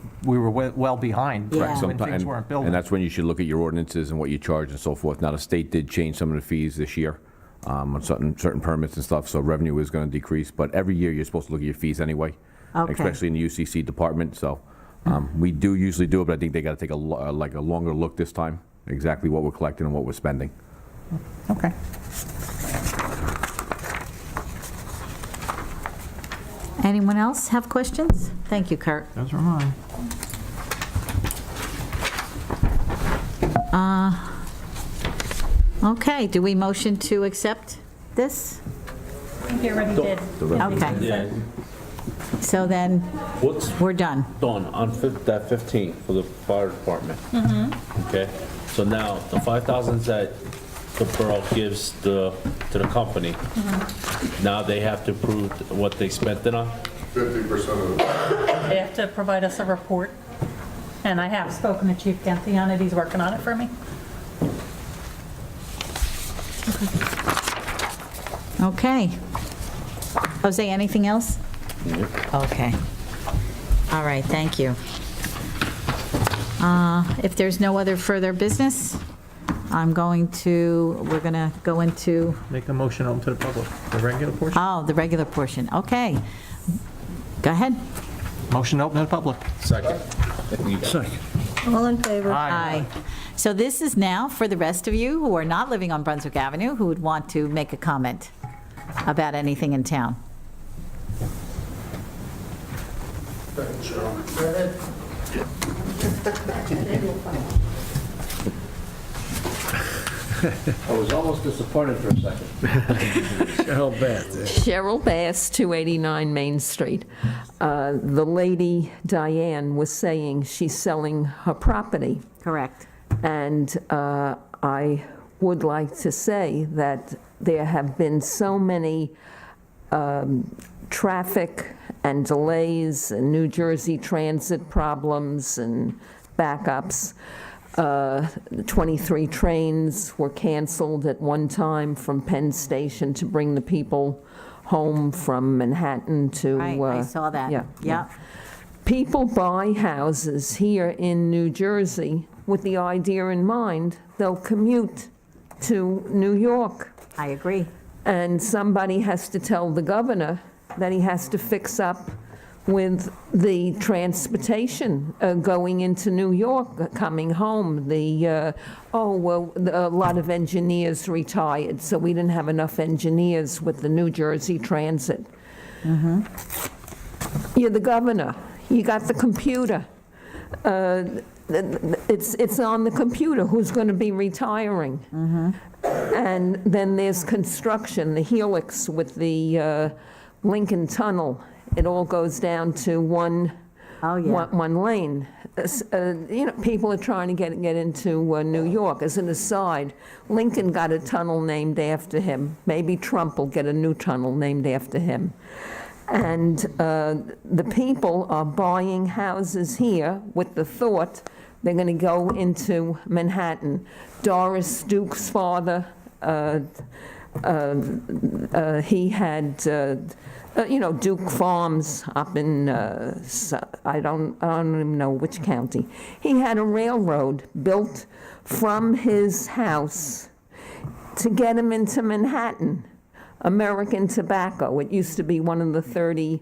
well behind Yeah. when things weren't building. And that's when you should look at your ordinances and what you charge and so forth. Now, the state did change some of the fees this year on certain permits and stuff, so revenue is going to decrease. But every year, you're supposed to look at your fees anyway, Okay. especially in the UCC department. So we do usually do it, but I think they got to take a longer look this time, exactly what we're collecting and what we're spending. Okay. Anyone else have questions? Thank you, Kurt. Those are mine. Okay, do we motion to accept this? I think you already did. Okay, Yeah. so then What's we're done. done on that 15 for the fire department? Okay, so now the 5,000 that the borough gives to the company, now they have to prove what they spent it on? 50% of it. They have to provide us a report. And I have spoken to Chief Ganti on it, he's working on it for me. Okay. Jose, anything else? Okay. All right, thank you. If there's no other further business, we're going to go into, Make a motion open to the public, the regular portion. oh, the regular portion. Okay. Go ahead. Motion open to the public. Second. All in favor? Aye. So this is now for the rest of you who are not living on Brunswick Avenue, who would want to make a comment about anything in town. I was almost disappointed for a second. Cheryl Bath. Cheryl Bass, 289 Main Street. The lady, Diane, was saying she's selling her property. Correct. And I would like to say that there have been so many traffic and delays and New Jersey Transit problems and backups. 23 trains were canceled at one time from Penn Station to bring the people home from Manhattan to... Right, I saw that. Yeah. Yeah. People buy houses here in New Jersey with the idea in mind they'll commute to New York. I agree. And somebody has to tell the governor that he has to fix up with the transportation going into New York, coming home. A lot of engineers retired, so we didn't have enough engineers with the New Jersey Transit. You're the governor. You got the computer. It's on the computer who's going to be retiring. And then there's construction, the helix with the Lincoln Tunnel. It all goes down to one lane. People are trying to get into New York. As an aside, Lincoln got a tunnel named after him. Maybe Trump will get a new tunnel named after him. And the people are buying houses here with the thought they're going to go into Manhattan. Doris Duke's father, he had, Duke Farms up in, I don't even know which county. He had a railroad built from his house to get him into Manhattan. American Tobacco. It used to be one of the 30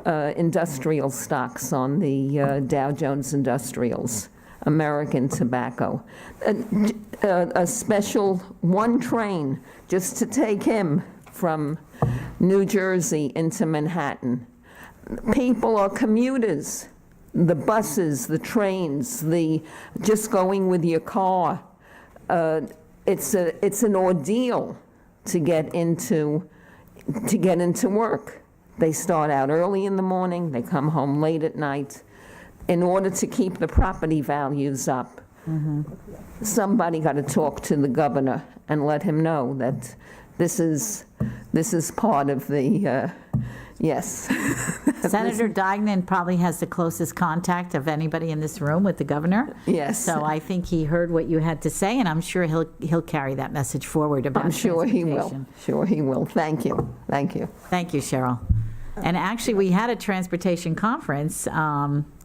industrial stocks on the Dow Jones Industrials. American Tobacco. A special one train just to take him from New Jersey into Manhattan. People are commuters. The buses, the trains, just going with your car. It's an ordeal to get into work. They start out early in the morning, they come home late at night. In order to keep the property values up, somebody got to talk to the governor and let him know that this is part of the, yes. Senator Dagnan probably has the closest contact of anybody in this room with the governor. Yes. So I think he heard what you had to say, and I'm sure he'll carry that message forward about I'm sure he will. transportation. Sure he will. Thank you. Thank you. Thank you, Cheryl. And actually, we had a transportation conference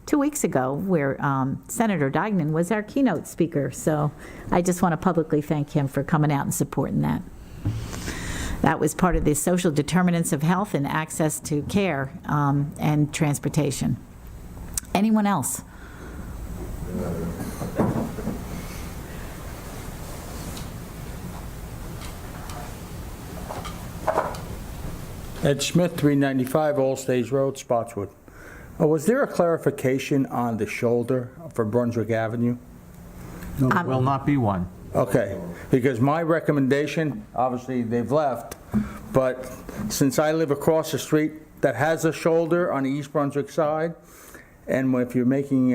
2 weeks ago where Senator Dagnan was our keynote speaker. So I just want to publicly thank him for coming out and supporting that. That was part of the social determinants of health and access to care and transportation. Anyone else? Ed Smith, 395 Old Stage Road, Spotswood. Was there a clarification on the shoulder for Brunswick Avenue? No, there will not be one. Okay, because my recommendation, obviously they've left, but since I live across the street that has a shoulder on the East Brunswick side, and if you're making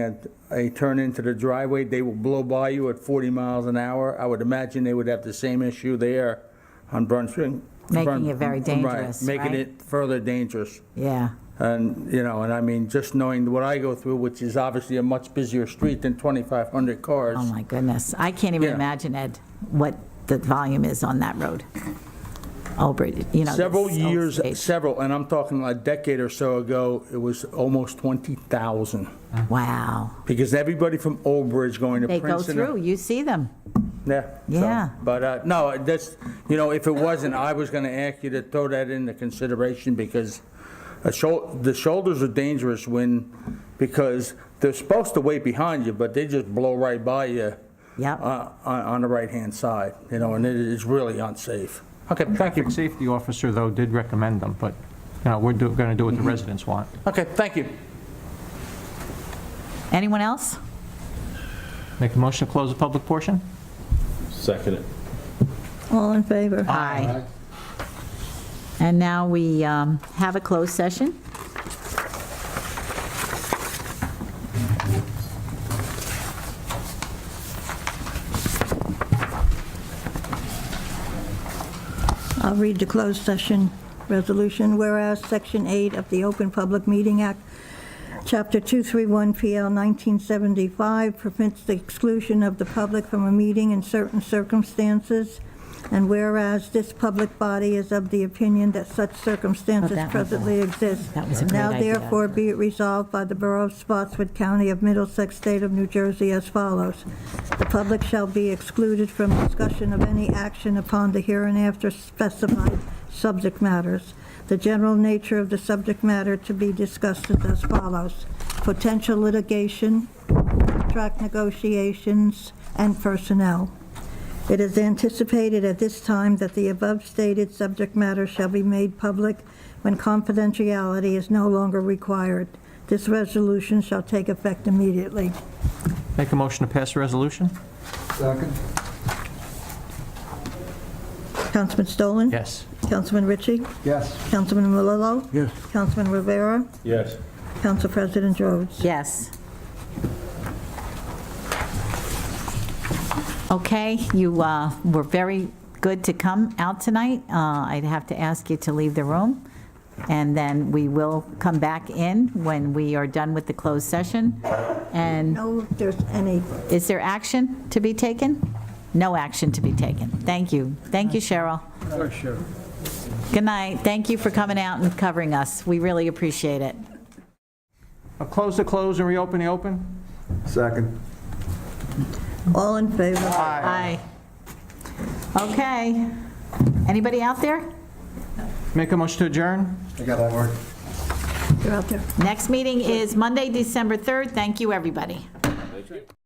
a turn into the driveway, they will blow by you at 40 miles an hour. I would imagine they would have the same issue there on Brunswick. Making it very dangerous, Right, making right? it further dangerous. Yeah. And, and I mean, just knowing what I go through, which is obviously a much busier street than 2,500 cars. Oh, my goodness. I can't even imagine, Ed, what the volume is on that road. Several years, and I'm talking a decade or so ago, it was almost 20,000. Wow. Because everybody from Old Bridge going to They go Princeton. through, you see them. Yeah. Yeah. But no, that's, if it wasn't, I was going to ask you to throw that into consideration because the shoulders are dangerous because they're supposed to wait behind you, but they just blow right by you. Yep. On the right-hand side, and it is really unsafe. Okay, thank you. Traffic safety officer, though, did recommend them, but, we're going to do what the residents want. Okay, thank you. Anyone else? Make a motion to close the public portion? Second it. All in favor? Aye. And now we have a closed session. I'll read the closed session resolution. Whereas Section 8 of the Open Public Meeting Act, Chapter 231 PL 1975 prevents the exclusion of the public from a meeting in certain circumstances. And whereas this public body is of the opinion that such circumstances that was presently exist. that was a great Now idea. therefore be it resolved by the Borough of Spotswood, County of Middlesex, State of New Jersey as follows. The public shall be excluded from discussion of any action upon the hereinafter specified subject matters. The general nature of the subject matter to be discussed is as follows. Potential litigation, contract negotiations, and personnel. It is anticipated at this time that the above stated subject matter shall be made public when confidentiality is no longer required. This resolution shall take effect immediately. Make a motion to pass the resolution? Second. Councilman Stolen? Yes. Councilman Ritchie? Yes. Councilman Malillo? Yes. Councilman Rivera? Yes. Council President Rhodes? Yes. Okay, you were very good to come out tonight. I'd have to ask you to leave the room, and then we will come back in when we are done with the closed session. And No, if there's any. is there action to be taken? No action to be taken. Thank you. Thank you, Cheryl. Sure. Good night. Thank you for coming out and covering us. We really appreciate it. I'll close the close and reopen the open? Second. All in favor? Aye. Okay. Anybody out there? Make a motion to adjourn? I got that work. You're out there. Next meeting is Monday, December 3rd. Thank you, everybody.